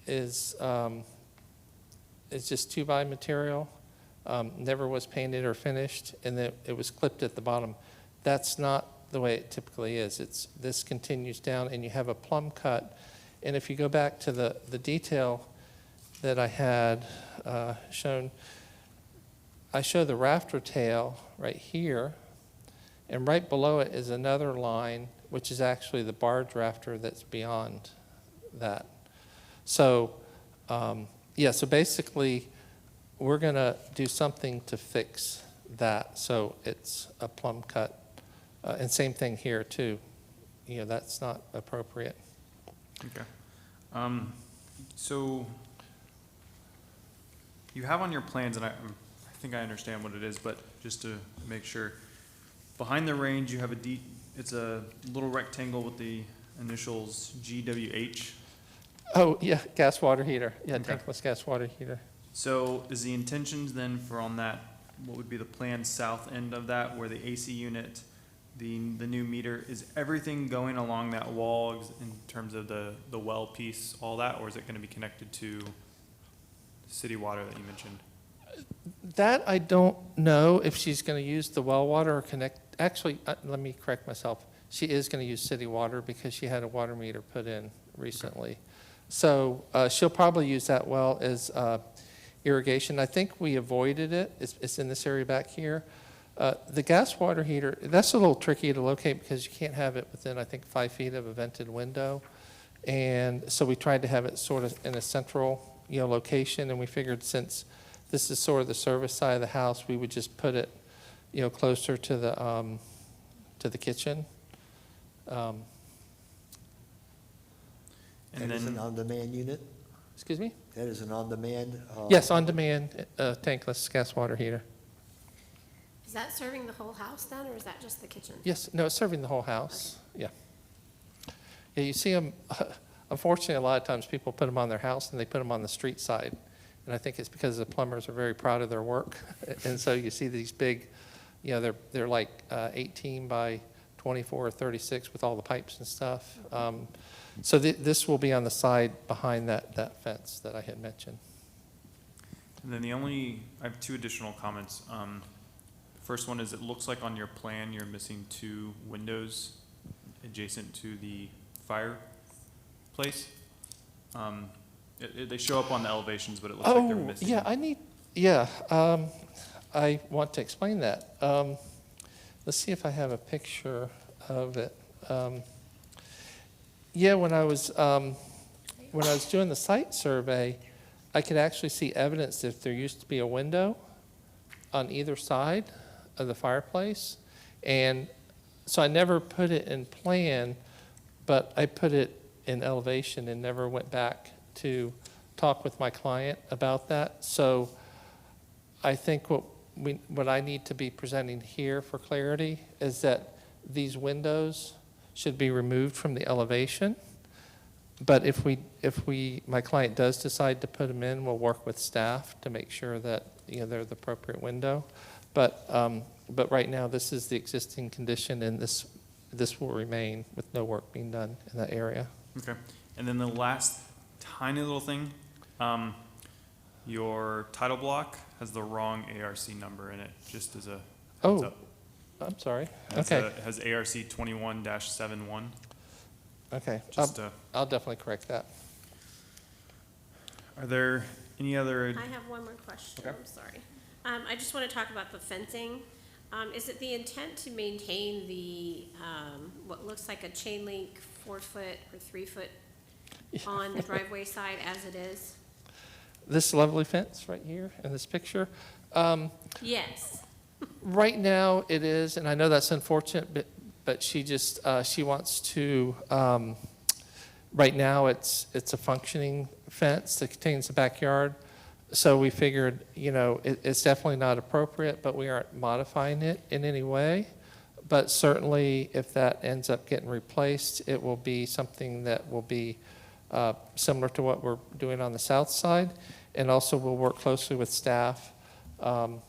is just 2x material. Never was painted or finished, and then it was clipped at the bottom. That's not the way it typically is. This continues down, and you have a plumb cut. And if you go back to the detail that I had shown, I show the rafter tail right here, and right below it is another line, which is actually the barge rafter that's beyond that. So, so basically, we're going to do something to fix that so it's a plumb cut. And same thing here, too. That's not appropriate. Okay. So you have on your plans, and I think I understand what it is, but just to make sure, behind the range you have it's a little rectangle with the initials GWH. Oh, yeah, gas water heater. Yeah, Okay. tankless gas water heater. So is the intentions then for on that, what would be the planned south end of that, where the AC unit, the new meter, is everything going along that wall in terms of the well piece, all that, or is it going to be connected to city water that you mentioned? That I don't know if she's going to use the well water or connect. Actually, let me correct myself. She is going to use city water because she had a water meter put in recently. Okay. So she'll probably use that well as irrigation. I think we avoided it. It's in this area back here. The gas water heater, that's a little tricky to locate because you can't have it within, I think, 5 feet of a vented window. And so we tried to have it sort of in a central, location, and we figured since this is sort of the service side of the house, we would just put it, closer to the kitchen. And it's an on-demand unit? Excuse me? That is an on-demand? Yes, on-demand tankless gas water heater. Is that serving the whole house then, or is that just the kitchen? Yes, no, it's serving the whole house, yeah. Yeah, you see them, unfortunately, a lot of times people put them on their house and they put them on the street side. And I think it's because the plumbers are very proud of their work. And so you see these big, you know, they're like 18 by 24 or 36 with all the pipes and stuff. So this will be on the side behind that fence that I had mentioned. And then I have two additional comments. First one is, it looks like on your plan, you're missing two windows adjacent to the fireplace. They show up on the elevations, but it looks like they're missing. I want to explain that. Let's see if I have a picture of it. When I was doing the site survey, I could actually see evidence that there used to be a window on either side of the fireplace. And so I never put it in plan, but I put it in elevation and never went back to talk with my client about that. So I think what I need to be presenting here for clarity is that these windows should be removed from the elevation. But if my client does decide to put them in, we'll work with staff to make sure that, you know, they're the appropriate window. But right now, this is the existing condition, and this will remain with no work being done in that area. Okay. And then the last tiny little thing, your title block has the wrong ARC number in it, just as a heads up. I'm sorry. It Okay. has ARC 21-71. Okay. Just, I'll definitely correct that. are there any other? I have one more question, Okay. I'm sorry. I just want to talk about the fencing. Is it the intent to maintain the, what looks like a chain link 4-foot or 3-foot on the driveway side as it is? This lovely fence right here in this picture. Yes. Right now it is, and I know that's unfortunate, but she just, she wants to, right now it's a functioning fence that contains a backyard. So we figured, you know, it's definitely not appropriate, but we aren't modifying it in any way. But certainly if that ends up getting replaced, it will be something that will be similar to what we're doing on the south side. And also we'll work closely with staff on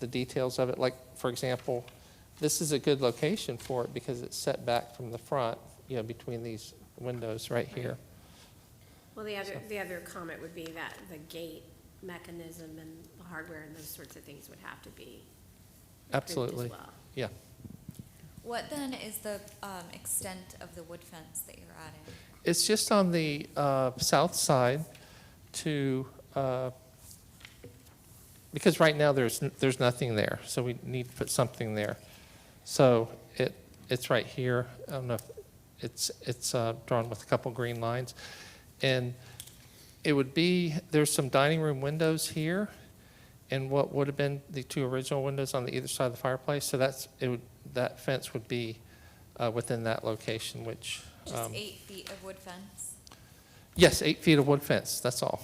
the details of it. Like, for example, this is a good location for it because it's set back from the front, you know, between these windows right here. Well, the other comment would be that the gate mechanism and the hardware and those sorts of things would have to be approved Absolutely. as well. Yeah. What then is the extent of the wood fence that you're adding? It's just on the south side to, because right now there's nothing there, so we need to put something there. So it's right here. I don't know if it's drawn with a couple green lines. And it would be, there's some dining room windows here and what would have been the two original windows on the either side of the fireplace. So that fence would be within that location, which. Just 8 feet of wood fence? Yes, 8 feet of wood fence, that's all.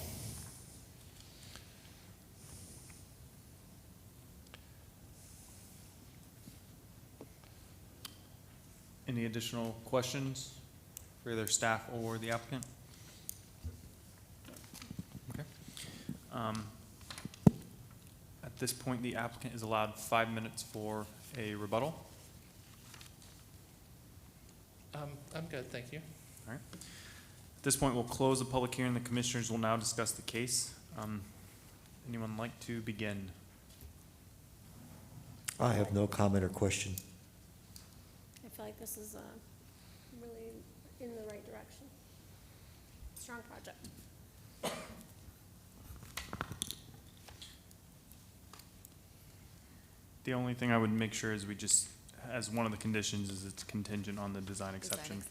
Any additional questions for either staff or the applicant? Okay. At this point, the applicant is allowed 5 minutes for a rebuttal. I'm good, thank you. All right. At this point, we'll close the public hearing. The commissioners will now discuss the case. Anyone like to begin? I have no comment or question. I feel like this is really in the right direction. Strong project. The only thing I would make sure is we just, as one of the conditions, is it's contingent on the design exception.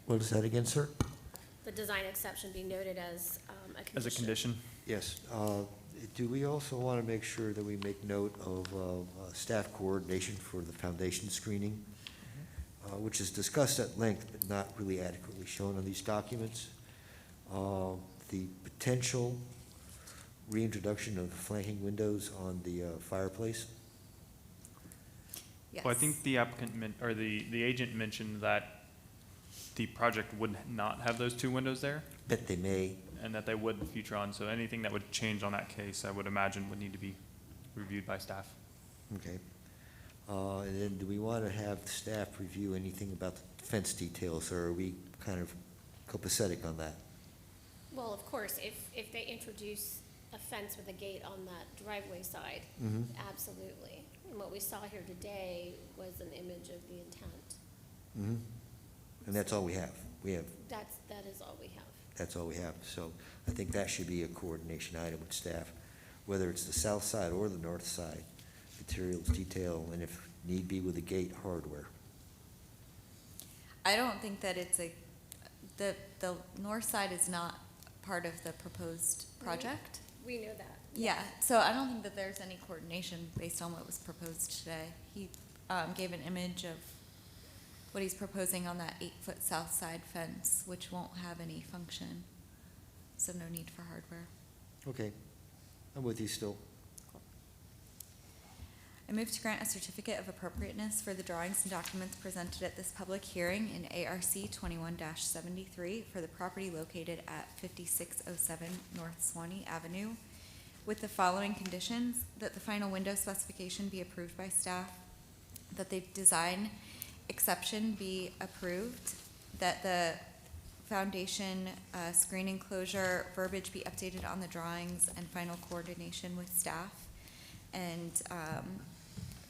What is that again, sir? The design exception be noted as a condition. As a condition? Yes. Do we also want to make sure that we make note of staff coordination for the foundation screening, which is discussed at length but not really adequately shown on these documents? The potential reintroduction of flanking windows on the fireplace. Yes. Well, I think the applicant or the agent mentioned that the project would not have those two windows there, Bet they may. and that they would in the future on, so anything that would change on that case, I would imagine would need to be reviewed by staff. Okay. And then do we want to have staff review anything about the fence details, or are we kind of copacetic on that? Well, of course, if they introduce a fence with a gate on that driveway side, Mhm. absolutely. And what we saw here today was an image of the intent. Mm-hmm. And that's all we have. That is all we have. That's all we have. So I think that should be a coordination item with staff, whether it's the south side or the north side, materials, detail, and if need be with the gate, hardware. I don't think that it's the north side is not part of the proposed project. We know that. Yeah, so I don't think that there's any coordination based on what was proposed today. He gave an image of what he's proposing on that 8-foot south side fence, which won't have any function, so no need for hardware. Okay. I'm with you still. I move to grant a certificate of appropriateness for the drawings and documents presented at this public hearing in ARC 21-73 for the property located at 5607 North Swanee Avenue, with the following conditions: that the final window specification be approved by staff, that the design exception be approved, that the foundation screen enclosure verbiage be updated on the drawings and final coordination with staff, and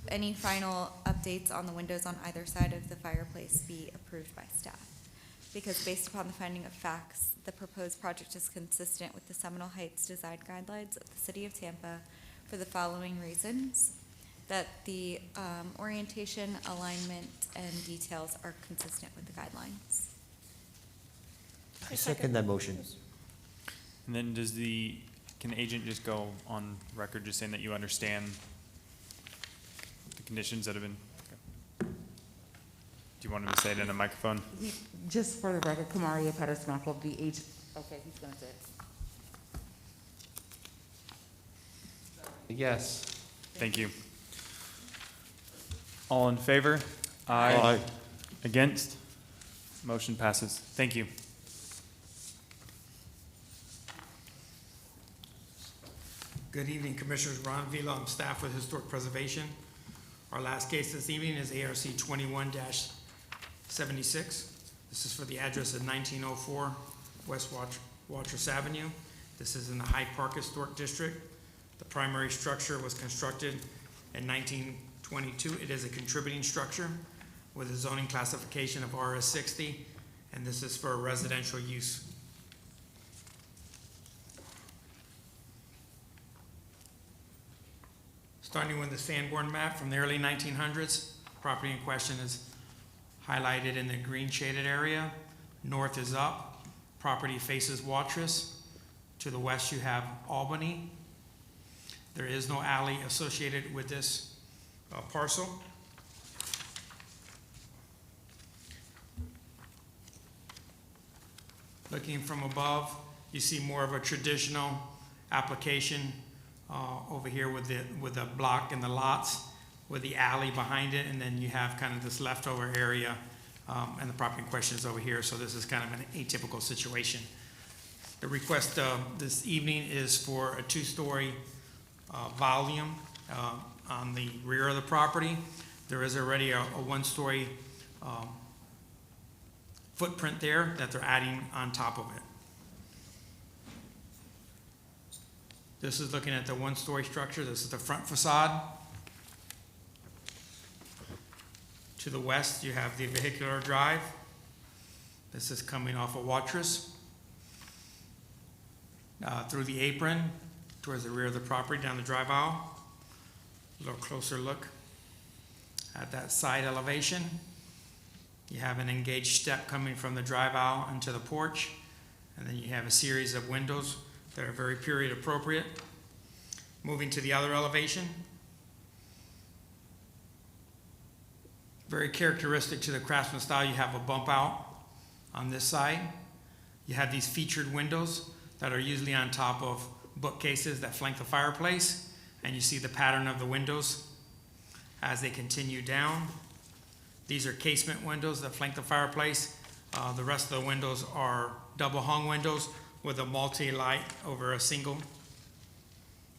any final updates on the windows on either side of the fireplace be approved by staff. Because based upon the finding of facts, the proposed project is consistent with the Seminole Heights design guidelines of the City of Tampa for the following reasons: that the orientation, alignment, and details are consistent with the guidelines. I second that motion. And then can the agent just go on record just saying that you understand the conditions that have been? Okay. Do you want him to say it in a microphone? Just for the record, Kamaria Pettis-Mackel, the agent, okay, he's gonna say it. Yes. Thank you. All in favor? Aye. Against? Motion passes. Thank you. Good evening, Commissioners. Ron Vila, I'm staff with Historic Preservation. Our last case this evening is ARC 21-76. This is for the address of 1904 West Watrous Avenue. This is in the Hyde Park Historic District. The primary structure was constructed in 1922. It is a contributing structure with a zoning classification of RS 60, and this is for a residential use. Starting with the Sanborn map from the early 1900s, property in question is highlighted in the green shaded area. North is up, property faces Watrous. To the west you have Albany. There is no alley associated with this parcel. Looking from above, you see more of a traditional application over here with the block and the lots, with the alley behind it, and then you have kind of this leftover area, and the property in question is over here, so this is kind of an atypical situation. The request this evening is for a 2-story volume on the rear of the property. There is already a 1-story footprint there that they're adding on top of it. This is looking at the 1-story structure. This is the front facade. To the west, you have the vehicular drive. This is coming off of Watrous. Through the apron, towards the rear of the property, down the drive aisle. A little closer look at that side elevation. You have an engaged step coming from the drive aisle into the porch, and then you have a series of windows that are very period appropriate. Moving to the other elevation. Very characteristic to the Craftsman style, you have a bump out on this side. You have these featured windows that are usually on top of bookcases that flank the fireplace, and you see the pattern of the windows as they continue down. These are casement windows that flank the fireplace. The rest of the windows are double hung windows with a multi-light over a single.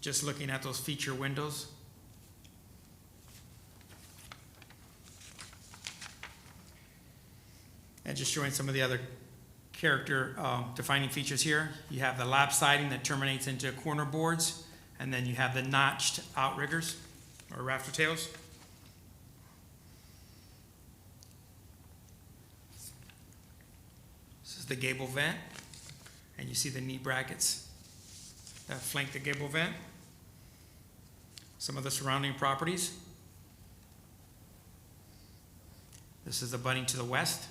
Just looking at those feature windows. And just showing some of the other character defining features here. You have the lap siding that terminates into corner boards, and then you have the notched outriggers or rafter tails. This is the gable vent, and you see the knee brackets that flank the gable vent. Some of the surrounding properties. This is the abutting to the west.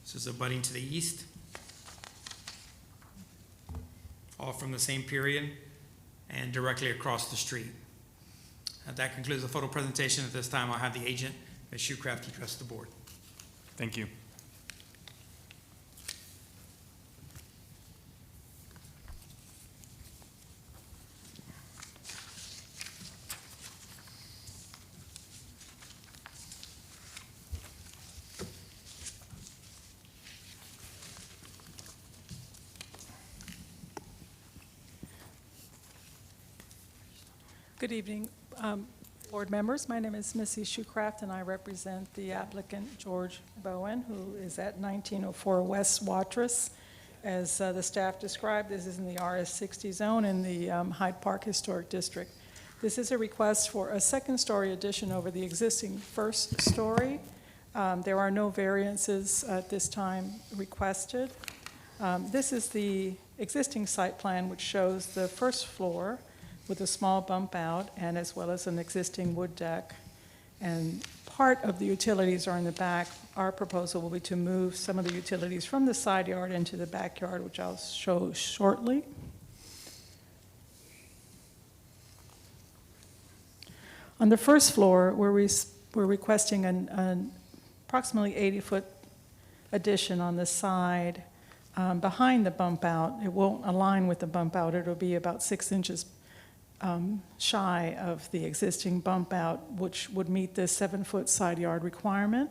This is abutting to the east. All from the same period and directly across the street. That concludes the photo presentation. At this time, I'll have the agent, Ms. Shoecraft, address the board. Thank you. Good evening, board members. My name is Missy Shoecraft, and I represent the applicant, George Bowen, who is at 1904 West Watrous. As the staff described, this is in the RS60 zone in the Hyde Park Historic District. This is a request for a second-story addition over the existing first story. There are no variances at this time requested. This is the existing site plan, which shows the first floor with a small bump out, and as well as an existing wood deck. And part of the utilities are in the back. Our proposal will be to move some of the utilities from the side yard into the backyard, which I'll show shortly. On the first floor, we're requesting an approximately 80-foot addition on the side behind the bump out. It won't align with the bump out. It'll be about 6 inches shy of the existing bump out, which would meet the 7-foot side yard requirement.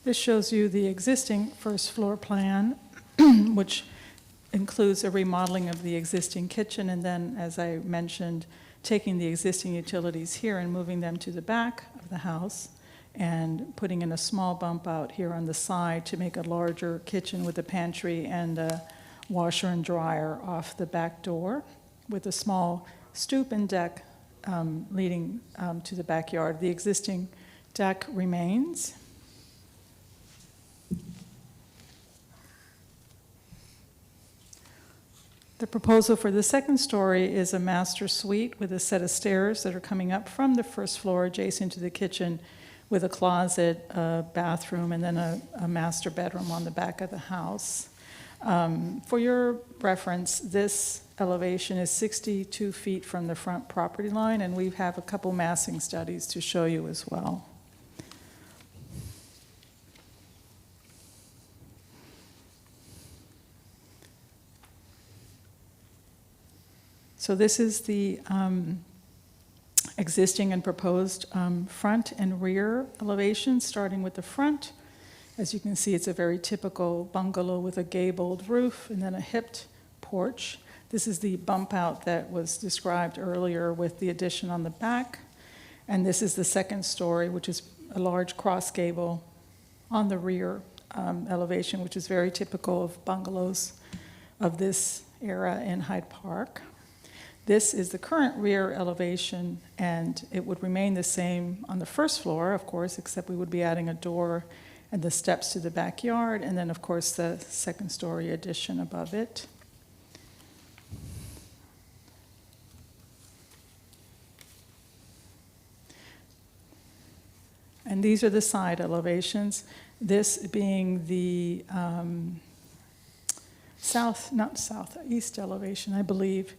This shows you the existing first floor plan, which includes a remodeling of the existing kitchen, and then, as I mentioned, taking the existing utilities here and moving them to the back of the house, and putting in a small bump out here on the side to make a larger kitchen with a pantry and a washer and dryer off the back door, with a small stoop and deck leading to the backyard. The existing deck remains. The proposal for the second story is a master suite with a set of stairs that are coming up from the first floor adjacent to the kitchen, with a closet, a bathroom, and then a master bedroom on the back of the house. For your reference, this elevation is 62 feet from the front property line, and we have a couple massing studies to show you as well. So this is the existing and proposed front and rear elevations, starting with the front. As you can see, it's a very typical bungalow with a gabled roof and then a hipped porch. This is the bump out that was described earlier with the addition on the back. And this is the second story, which is a large cross gable on the rear elevation, which is very typical of bungalows of this era in Hyde Park. This is the current rear elevation, and it would remain the same on the first floor, of course, except we would be adding a door and the steps to the backyard, and then, of course, the second story addition above it. And these are the side elevations, this being the east elevation, I believe,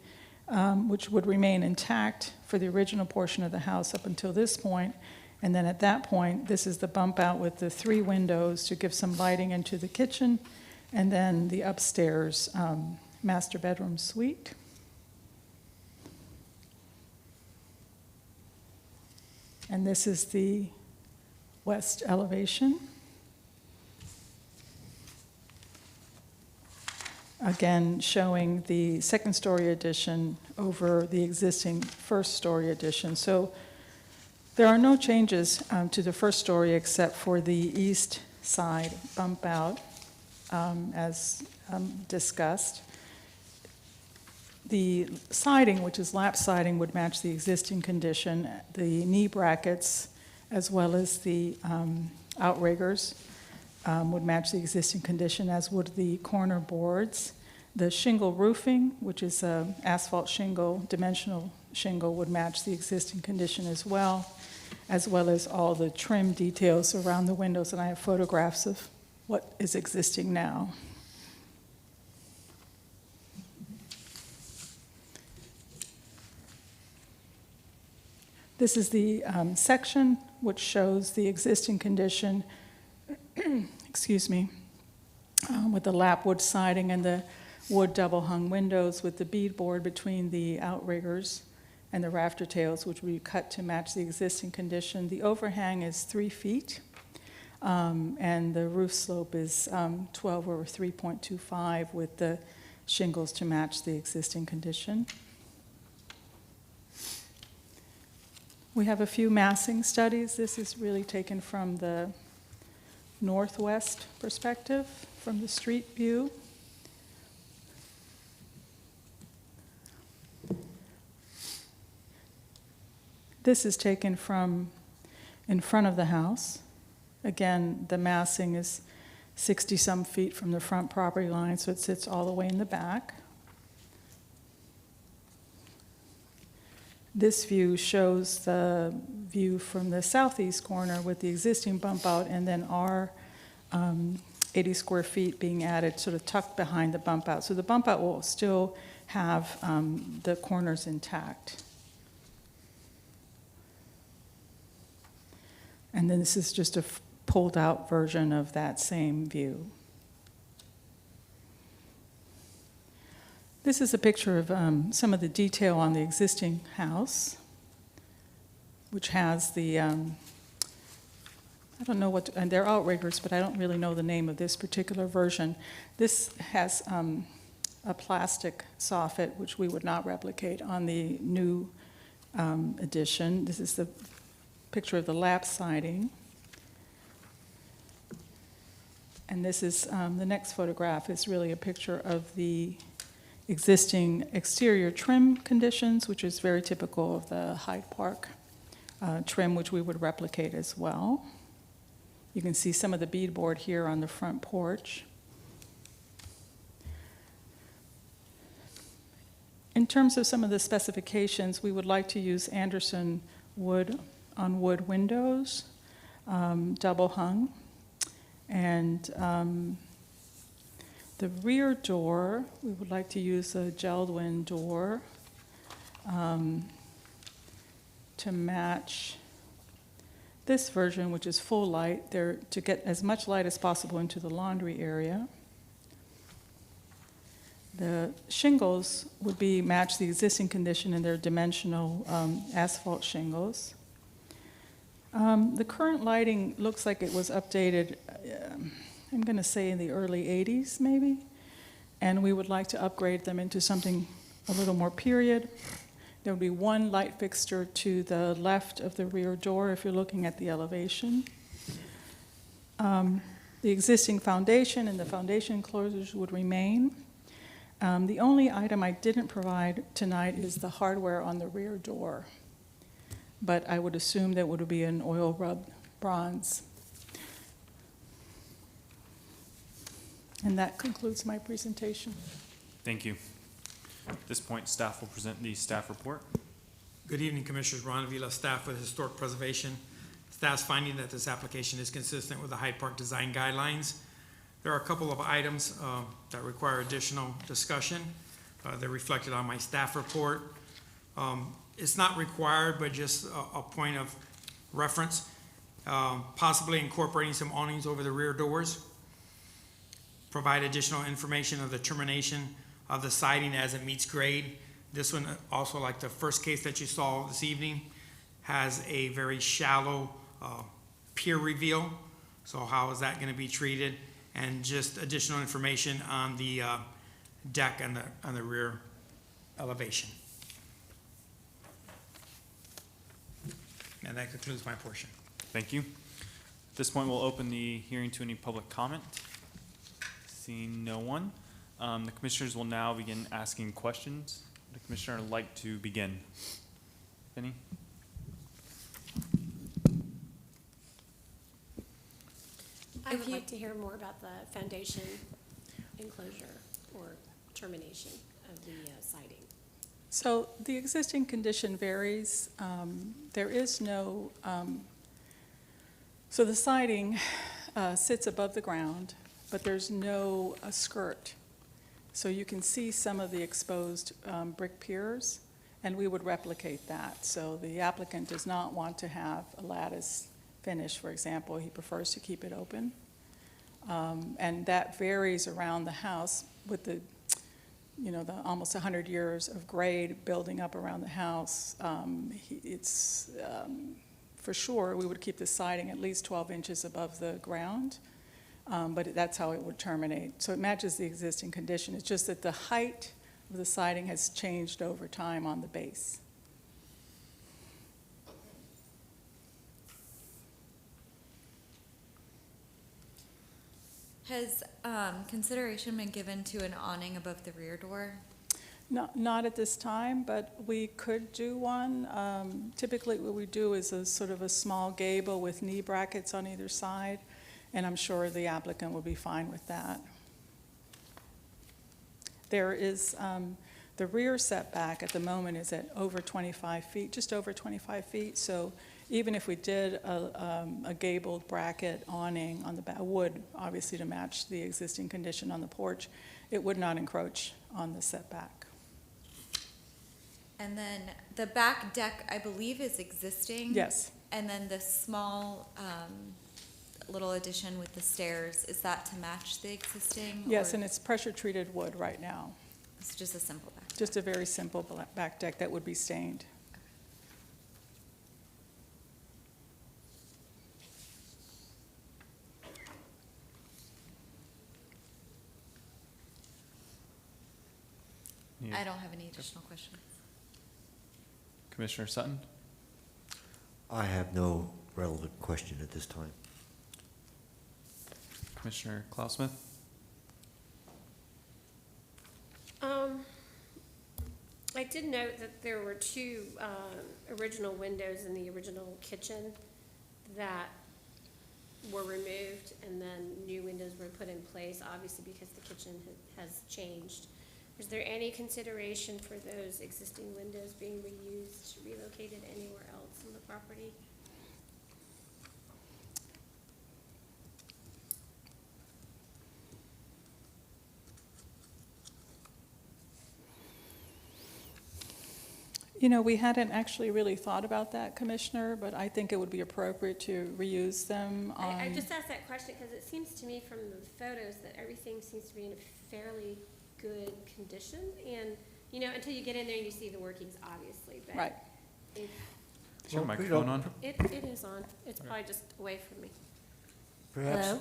which would remain intact for the original portion of the house up until this point. And then at that point, this is the bump out with the 3 windows to give some lighting into the kitchen, and then the upstairs master bedroom suite. And this is the west elevation. Again, showing the second-story addition over the existing first-story addition. So there are no changes to the first story except for the east side bump out, as discussed. The siding, which is lap siding, would match the existing condition. The knee brackets, as well as the outriggers, would match the existing condition, as would the corner boards. The shingle roofing, which is asphalt shingle, dimensional shingle, would match the existing condition as well as all the trim details around the windows, and I have photographs of what is existing now. This is the section which shows the existing condition, excuse me, with the lap wood siding and the wood double-hung windows with the beadboard between the outriggers and the rafter tails, which we cut to match the existing condition. The overhang is 3 feet, and the roof slope is 12 over 3.25 with the shingles to match the existing condition. We have a few massing studies. This is really taken from the northwest perspective, from the street view. This is taken from in front of the house. Again, the massing is 60-some feet from the front property line, so it sits all the way in the back. This view shows the view from the southeast corner with the existing bump out, and then our 80 square feet being added, sort of tucked behind the bump out. So the bump out will still have the corners intact. And then this is just a pulled out version of that same view. This is a picture of some of the detail on the existing house, which has the, I don't know what, and they're outriggers, but I don't really know the name of this particular version. This has a plastic soffit, which we would not replicate on the new addition. This is the picture of the lap siding. And this is, the next photograph is really a picture of the existing exterior trim conditions, which is very typical of the Hyde Park trim, which we would replicate as well. You can see some of the beadboard here on the front porch. In terms of some of the specifications, we would like to use Anderson wood on wood windows, double hung, and the rear door, we would like to use a Geldwin door to match this version, which is full light, there to get as much light as possible into the laundry area. The shingles would be match the existing condition in their dimensional asphalt shingles. The current lighting looks like it was updated, I'm going to say in the early 80s maybe, and we would like to upgrade them into something a little more period. There would be one light fixture to the left of the rear door if you're looking at the elevation. The existing foundation and the foundation enclosures would remain. The only item I didn't provide tonight is the hardware on the rear door, but I would assume that would be an oil rubbed bronze. And that concludes my presentation. Thank you. At this point, staff will present the staff report. Good evening, Commissioners. Ron Avila, staff with Historic Preservation. Staff's finding that this application is consistent with the Hyde Park design guidelines. There are a couple of items that require additional discussion. They're reflected on my staff report. It's not required, but just a point of reference. Possibly incorporating some awnings over the rear doors. Provide additional information of the termination of the siding as it meets grade. This one, also like the first case that you saw this evening, has a very shallow pier reveal. So how is that going to be treated? And just additional information on the deck and on the rear elevation. And that concludes my portion. Thank you. At this point, we'll open the hearing to any public comment. Seeing no one, the commissioners will now begin asking questions. The commissioner would like to begin. Benny? I would like to hear more about the foundation enclosure or termination of the siding. So the existing condition varies. There is no, so the siding sits above the ground, but there's no skirt. So you can see some of the exposed brick piers, and we would replicate that. So the applicant does not want to have a lattice finish, for example. He prefers to keep it open. And that varies around the house with the the almost 100 years of grade building up around the house. It's, for sure, we would keep the siding at least 12 inches above the ground, but that's how it would terminate. So it matches the existing condition. It's just that the height of the siding has changed over time on the base. Has consideration been given to an awning above the rear door? Not at this time, but we could do one. Typically, what we do is a sort of a small gable with knee brackets on either side, and I'm sure the applicant will be fine with that. There is, the rear setback at the moment is at over 25 feet, just over 25 feet, so even if we did a gabled bracket awning on the back, wood, obviously to match the existing condition on the porch, it would not encroach on the setback. And then the back deck, I believe, is existing? Yes. And then the small little addition with the stairs, is that to match the existing? Yes, or- and it's pressure-treated wood right now. It's just a simple back deck. Just a very simple back deck that would be stained. I don't have any additional questions. Commissioner Sutton? I have no relevant question at this time. Commissioner Klausmith? I did note that there were two original windows in the original kitchen that were removed, and then new windows were put in place, obviously because the kitchen has changed. Is there any consideration for those existing windows being reused, relocated anywhere else on the property? We hadn't actually really thought about that, Commissioner, but I think it would be appropriate to reuse them on. I just asked that question because it seems to me from the photos that everything seems to be in a fairly good condition, and, until you get in there and you see the workings, obviously, but. Right. If Is your Well, we microphone don't- on? it is on, it's probably just away from me. Perhaps,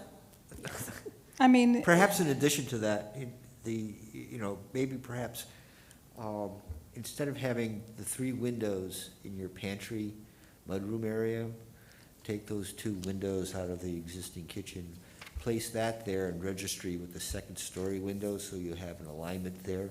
I mean, perhaps in addition to that, maybe perhaps, instead of having the three windows in your pantry mudroom area, take those two windows out of the existing kitchen, place that there in registry with the second-story window, so you have an alignment there,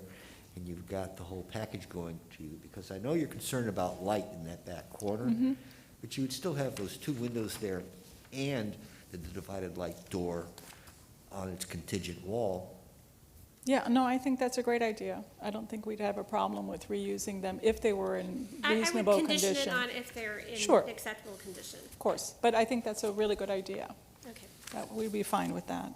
and you've got the whole package going to you, because I know you're concerned about light in that back corner, but you would still have those two windows there and the divided light door on its contingent wall. yeah, no, I think that's a great idea. I don't think we'd have a problem with reusing them if they were in reasonable I would condition condition. it on if they're in Sure. acceptable condition. Of course, but I think that's a really good idea. Okay. That we'd be fine with that.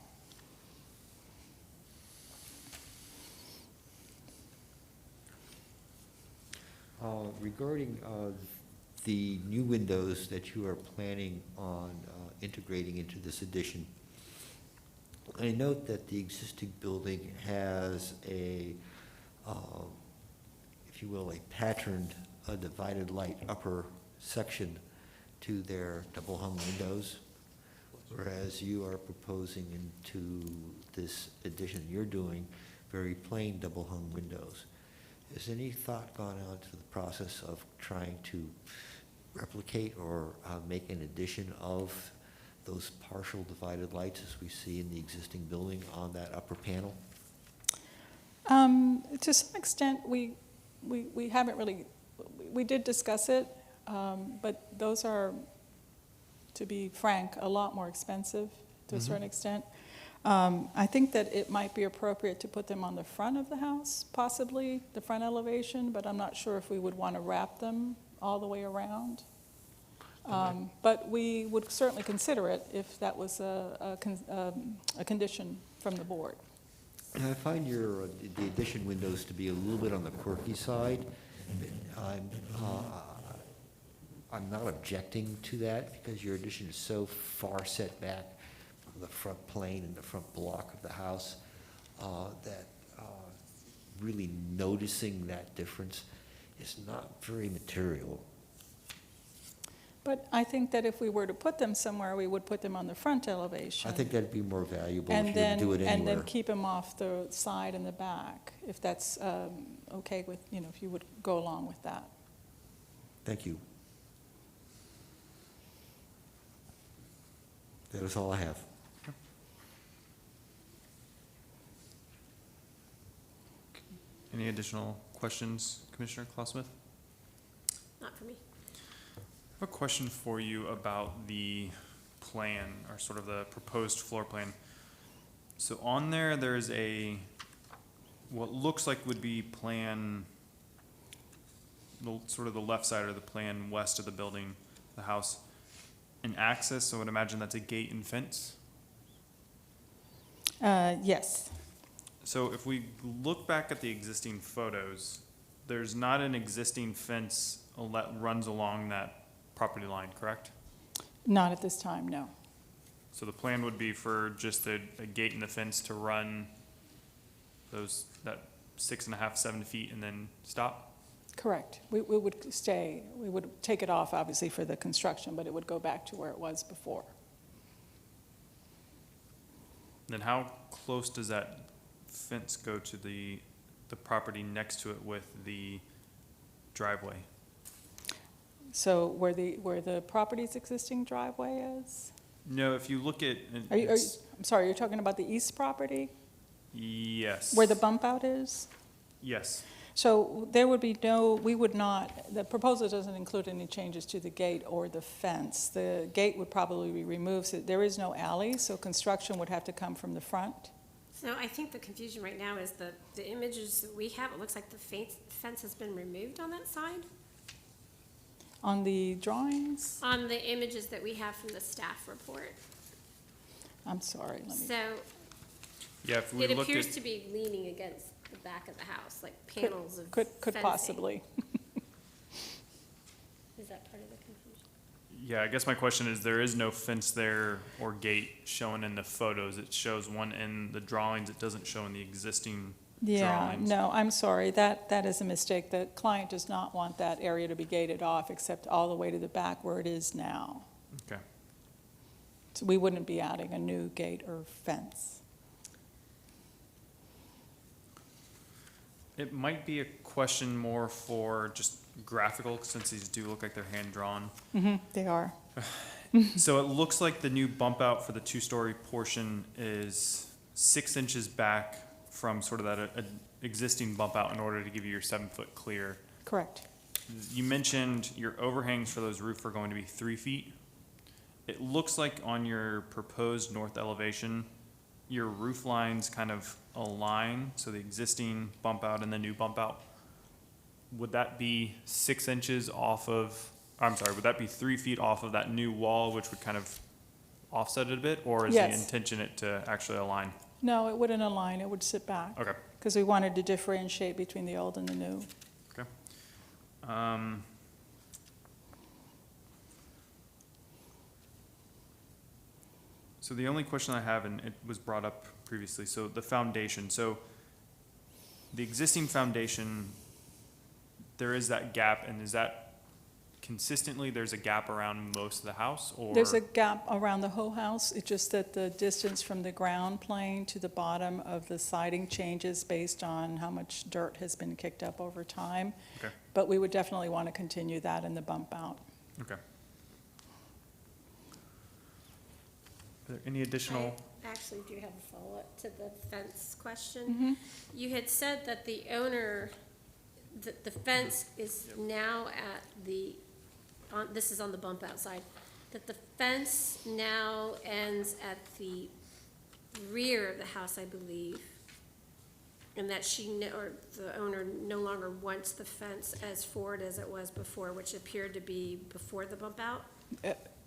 regarding the new windows that you are planning on integrating into this addition, I note that the existing building has a, if you will, a patterned divided light upper section to their double hung windows, whereas you are proposing into this addition you're doing very plain double hung windows. Has any thought gone on to the process of trying to replicate or make an addition of those partial divided lights as we see in the existing building on that upper panel? To some extent, we haven't really, we did discuss it, but those are, to be frank, a lot more expensive to a certain extent. I think that it might be appropriate to put them on the front of the house, possibly, the front elevation, but I'm not sure if we would want to wrap them all the way around. But we would certainly consider it if that was a condition from the board. And I find your, the addition windows to be a little bit on the quirky side. I'm not objecting to that because your addition is so far set back from the front plane and the front block of the house that really noticing that difference is not very material. But I think that if we were to put them somewhere, we would put them on the front elevation. I think that'd be more valuable if And you then, would do it and anywhere. then keep them off the side and the back, if that's okay with, if you would go along with that. Thank you. That is all I have. Any additional questions, Commissioner Clausmith? Not for me. I have a question for you about the plan, or sort of the proposed floor plan. So on there, there's what looks like would be plan, sort of the left side of the plan west of the building, the house, an access, so I would imagine that's a gate and fence. Yes. So if we look back at the existing photos, there's not an existing fence that runs along that property line, correct? Not at this time, no. So the plan would be for just a gate and the fence to run that 6.5, 7 feet and then stop? Correct. We would stay, we would take it off, obviously, for the construction, but it would go back to where it was before. Then how close does that fence go to the property next to it with the driveway? So where the property's existing driveway is? No, if you look at, I'm sorry, you're talking about the east property? yes. Where the bump out is? Yes. So there would be we would not, the proposal doesn't include any changes to the gate or the fence. The gate would probably be removed. So there is no alley, so construction would have to come from the front. So I think the confusion right now is the images that we have, it looks like the fence has been removed on that side. On the drawings? On the images that we have from the staff report. I'm sorry, let me. So Yeah, if we it look appears at, to be leaning against the back of the house, like panels of Could fencing. possibly. Is that part of the confusion? yeah, I guess my question is, there is no fence there or gate shown in the photos. It shows one in the drawings. It doesn't show in the existing Yeah, drawings. no, I'm sorry, that is a mistake. The client does not want that area to be gated off except all the way to the back where it is now. Okay. So we wouldn't be adding a new gate or fence. It might be a question more for just graphical, since these do look like they're hand-drawn. They are. So it looks like the new bump out for the two-story portion is 6 inches back from sort of that existing bump out in order to give you your 7-foot clear. Correct. You mentioned your overhangs for those roof are going to be 3 feet. It looks like on your proposed north elevation, your roof lines kind of align, so the existing bump out and the new bump out. Would that be 6 inches off of, I'm sorry, would that be 3 feet off of that new wall, which would kind of offset it a bit? Or is the Yes. intention it to actually align? No, it wouldn't align, it would sit back. Okay. Because we wanted to differentiate between the old and the new. Okay. So the only question I have, and it was brought up previously, so the foundation, so the existing foundation, there is that gap, and is that consistently, there's a gap around most of the house, or? There's a gap around the whole house. It's just that the distance from the ground plane to the bottom of the siding changes based on how much dirt has been kicked up over time. Okay, But we would definitely want to continue that in the bump out. okay. Are there any additional? I actually do have a follow-up to the fence question. Mhm. You had said that the owner, the fence is now at the, this is on the bump outside, that the fence now ends at the rear of the house, I believe, and that or the owner no longer wants the fence as forward as it was before, which appeared to be before the bump out?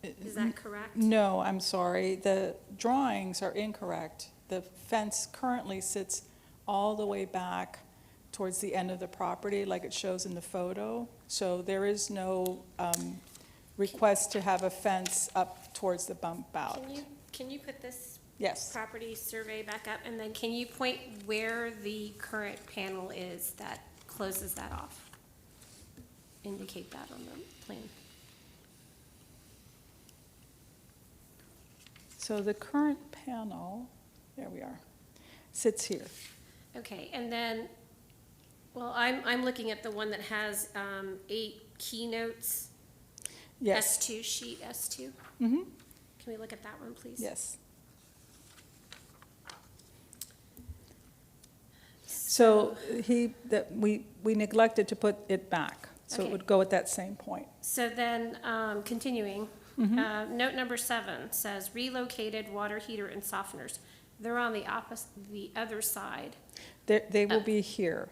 Is that correct? No, I'm sorry. The drawings are incorrect. The fence currently sits all the way back towards the end of the property, like it shows in the photo. So there is no request to have a fence up towards the bump out. Can you put this Yes. property survey back up? And then can you point where the current panel is that closes that off? Indicate that on the plan. So the current panel, there we are, sits here. Okay, and then, well, I'm looking at the one that has 8 keynotes. Yes. S2, sheet S2. Mm-hmm. Can we look at that one, please? Yes. So we neglected to put it back, so it Okay. would go at that same point. So then, continuing, note number 7 says relocated water heater and softeners. They're on the other side. They will be here.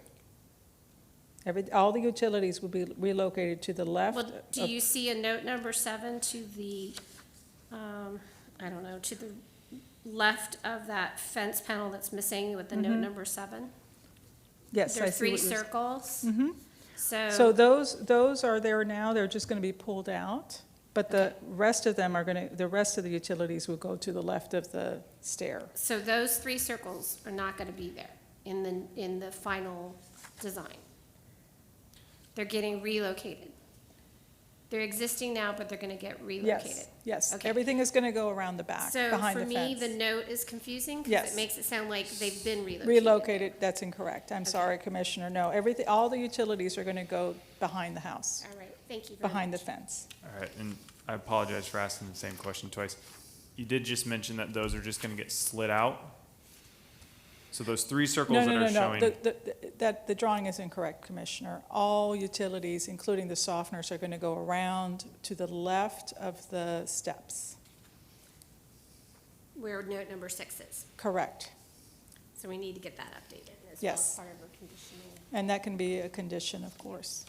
All the utilities will be relocated to the left. Well, do of- you see a note number 7 to the, I don't know, to the left of that fence panel that's missing with the note number 7? Yes, There I are see 3 what you're. circles. Mhm. So, So those are there now, they're just gonna be pulled out, but the rest of them the rest of the utilities will go to the left of the stair. so those 3 circles are not gonna be there in the final design. They're getting relocated. They're existing now, but they're gonna get relocated. Yes, Okay. everything is gonna go around the back, So behind for the me, the fence. note is confusing because Yes. it makes it sound like they've been relocated. Relocated, that's incorrect, I'm sorry, Commissioner, no, all the utilities are gonna go behind the house, All right, thank you very much. behind the fence. All right, and I apologize for asking the same question twice. You did just mention that those are just gonna get slid out? So those 3 circles that are showing? The drawing is incorrect, Commissioner. All utilities, including the softeners, are gonna go around to the left of the steps. Where note number 6 is. Correct. So we need to get that updated as well as Yes. part of our conditioning. And that can be a condition, of course.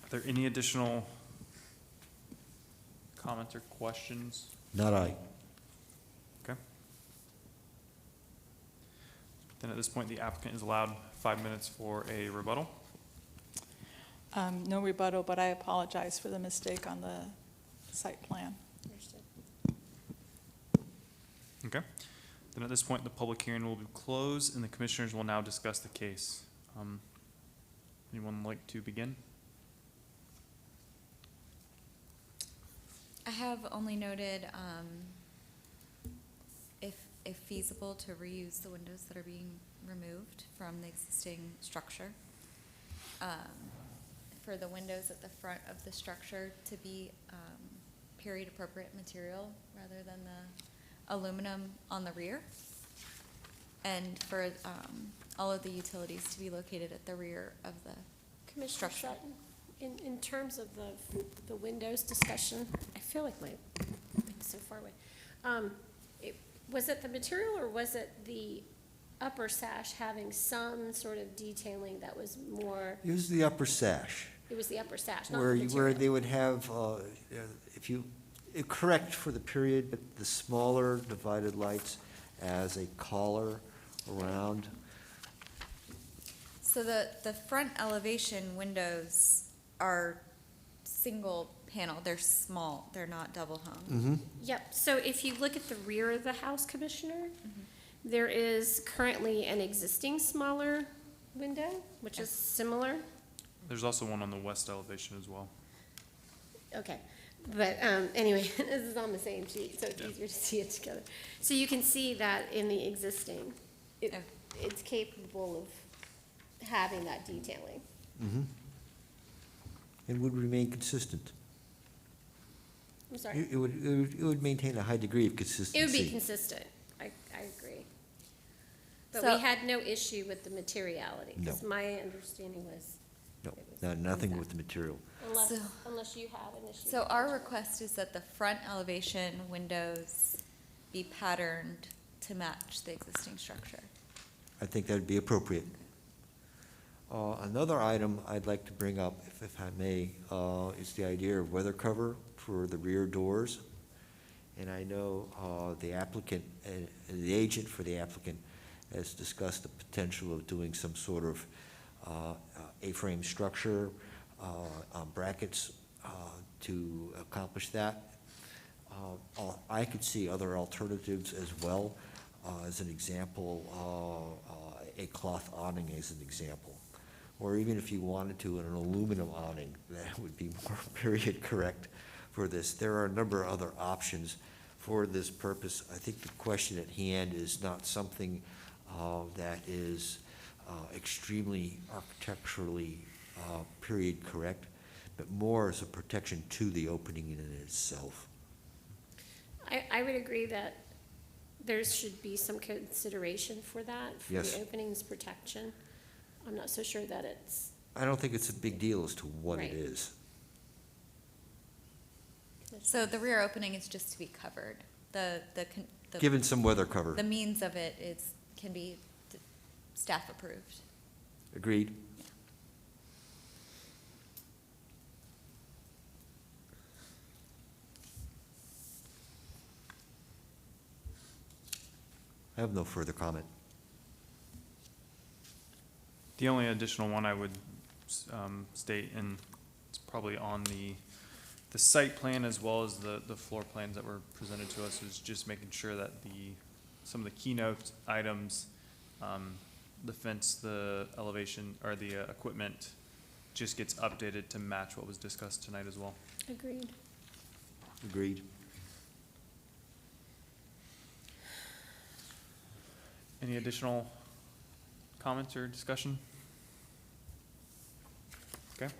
Are there any additional comments or questions? Not I. Okay. Then at this point, the applicant is allowed 5 minutes for a rebuttal. No rebuttal, but I apologize for the mistake on the site plan. Understood. Okay. Then at this point, the public hearing will be closed, and the commissioners will now discuss the case. Anyone like to begin? I have only noted, if feasible, to reuse the windows that are being removed from the existing structure. For the windows at the front of the structure to be, period appropriate material rather than the aluminum on the rear. And for, all of the utilities to be located at the rear of the Commissioner structure. Sutton, in terms of the windows discussion, I feel like my thing's so far away. Was it the material or was it the upper sash having some sort of detailing that was more, It was the upper sash, it was the upper sash, not where the where material? they would have, if you, correct for the period, but the smaller divided lights as a collar around. So the front elevation windows are single panel, they're small, they're not double hung. Mm-hmm. Yep, so if you look at the rear of the house, Commissioner, there is currently an existing smaller window, which is similar. There's also one on the west elevation as well. Okay, but anyway, this is on the same sheet, so it's Yeah. easier to see it together. So you can see that in the existing, Oh. it's capable of having that detailing. Mm-hmm. And would remain consistent. I'm sorry. It would maintain a high degree of consistency. It would be consistent, I agree. But So- we had no issue with the materiality, because No. my understanding was. No, it was nothing exact. with the material. Unless, So- unless you have an issue. So with our the material. request is that the front elevation windows be patterned to match the existing structure. I think that would be appropriate. Another item I'd like to bring up, if I may, is the idea of weather cover for the rear doors. And I know the applicant, the agent for the applicant has discussed the potential of doing some sort of A-frame structure, brackets to accomplish that. I could see other alternatives as well. As an example, a cloth awning as an example. Or even if you wanted to, an aluminum awning, that would be more period correct for this. There are a number of other options for this purpose. I think the question at hand is not something that is extremely architecturally period correct, but more as a protection to the opening in itself. I would agree that there should be some consideration for that, for Yes. the openings protection. I'm not so sure that it's. I don't think it's a big deal as to what it Right. is. So the rear opening is just to be covered. The Given some weather cover. the means of it can be staff approved. Agreed? I have no further comment. The only additional one I would state, and it's probably on the site plan as well as the floor plans that were presented to us, is just making sure that some of the keynote items, the fence, the elevation, or the equipment, just gets updated to match what was discussed tonight as well. Agreed. Agreed. Any additional comments or discussion? Okay.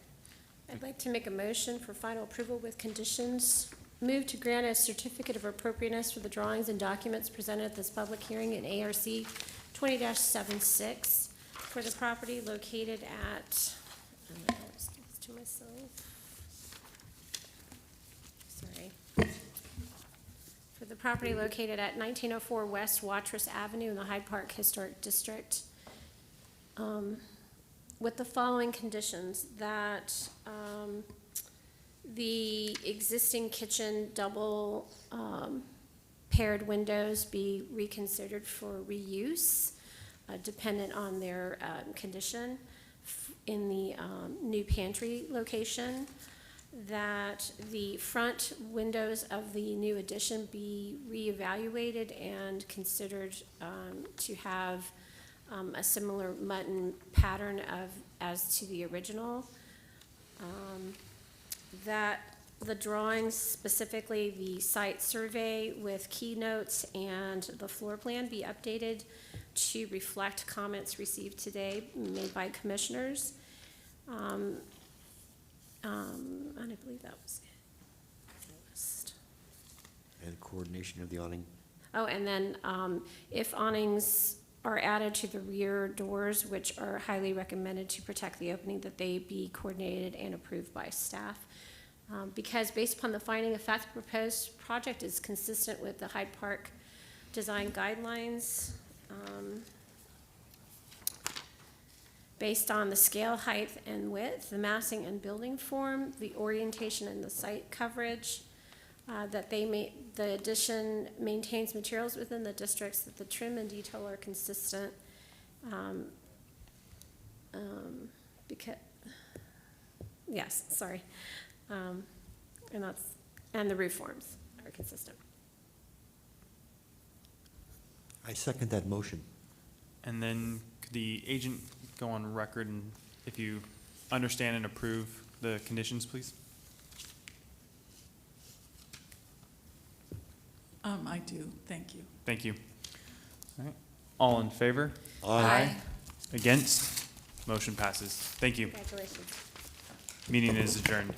I'd like to make a motion for final approval with conditions. Move to grant a certificate of appropriateness for the drawings and documents presented at this public hearing in ARC 20-76 for the property located at, I'm gonna just give this to myself. Sorry. For the property located at 1904 West Watrous Avenue in the Hyde Park Historic District. With the following conditions, that the existing kitchen double paired windows be reconsidered for reuse, dependent on their condition in the new pantry location. That the front windows of the new addition be reevaluated and considered to have a similar mutton pattern as to the original. That the drawings, specifically the site survey with keynotes and the floor plan, be updated to reflect comments received today made by commissioners. And I believe that was it. And coordination of the awning. Oh, and then if awnings are added to the rear doors, which are highly recommended to protect the opening, that they be coordinated and approved by staff. Because based upon the finding of fact, the proposed project is consistent with the Hyde Park design guidelines, based on the scale, height, and width, the massing and building form, the orientation and the site coverage, that the addition maintains materials within the districts, that the trim and detail are consistent, and the roof forms are consistent. I second that motion. And then could the agent go on record and if you understand and approve the conditions, please? I do, thank you. Thank you. All right. All in favor? Aye. Against? Motion passes. Thank you. Congratulations. Meeting is adjourned.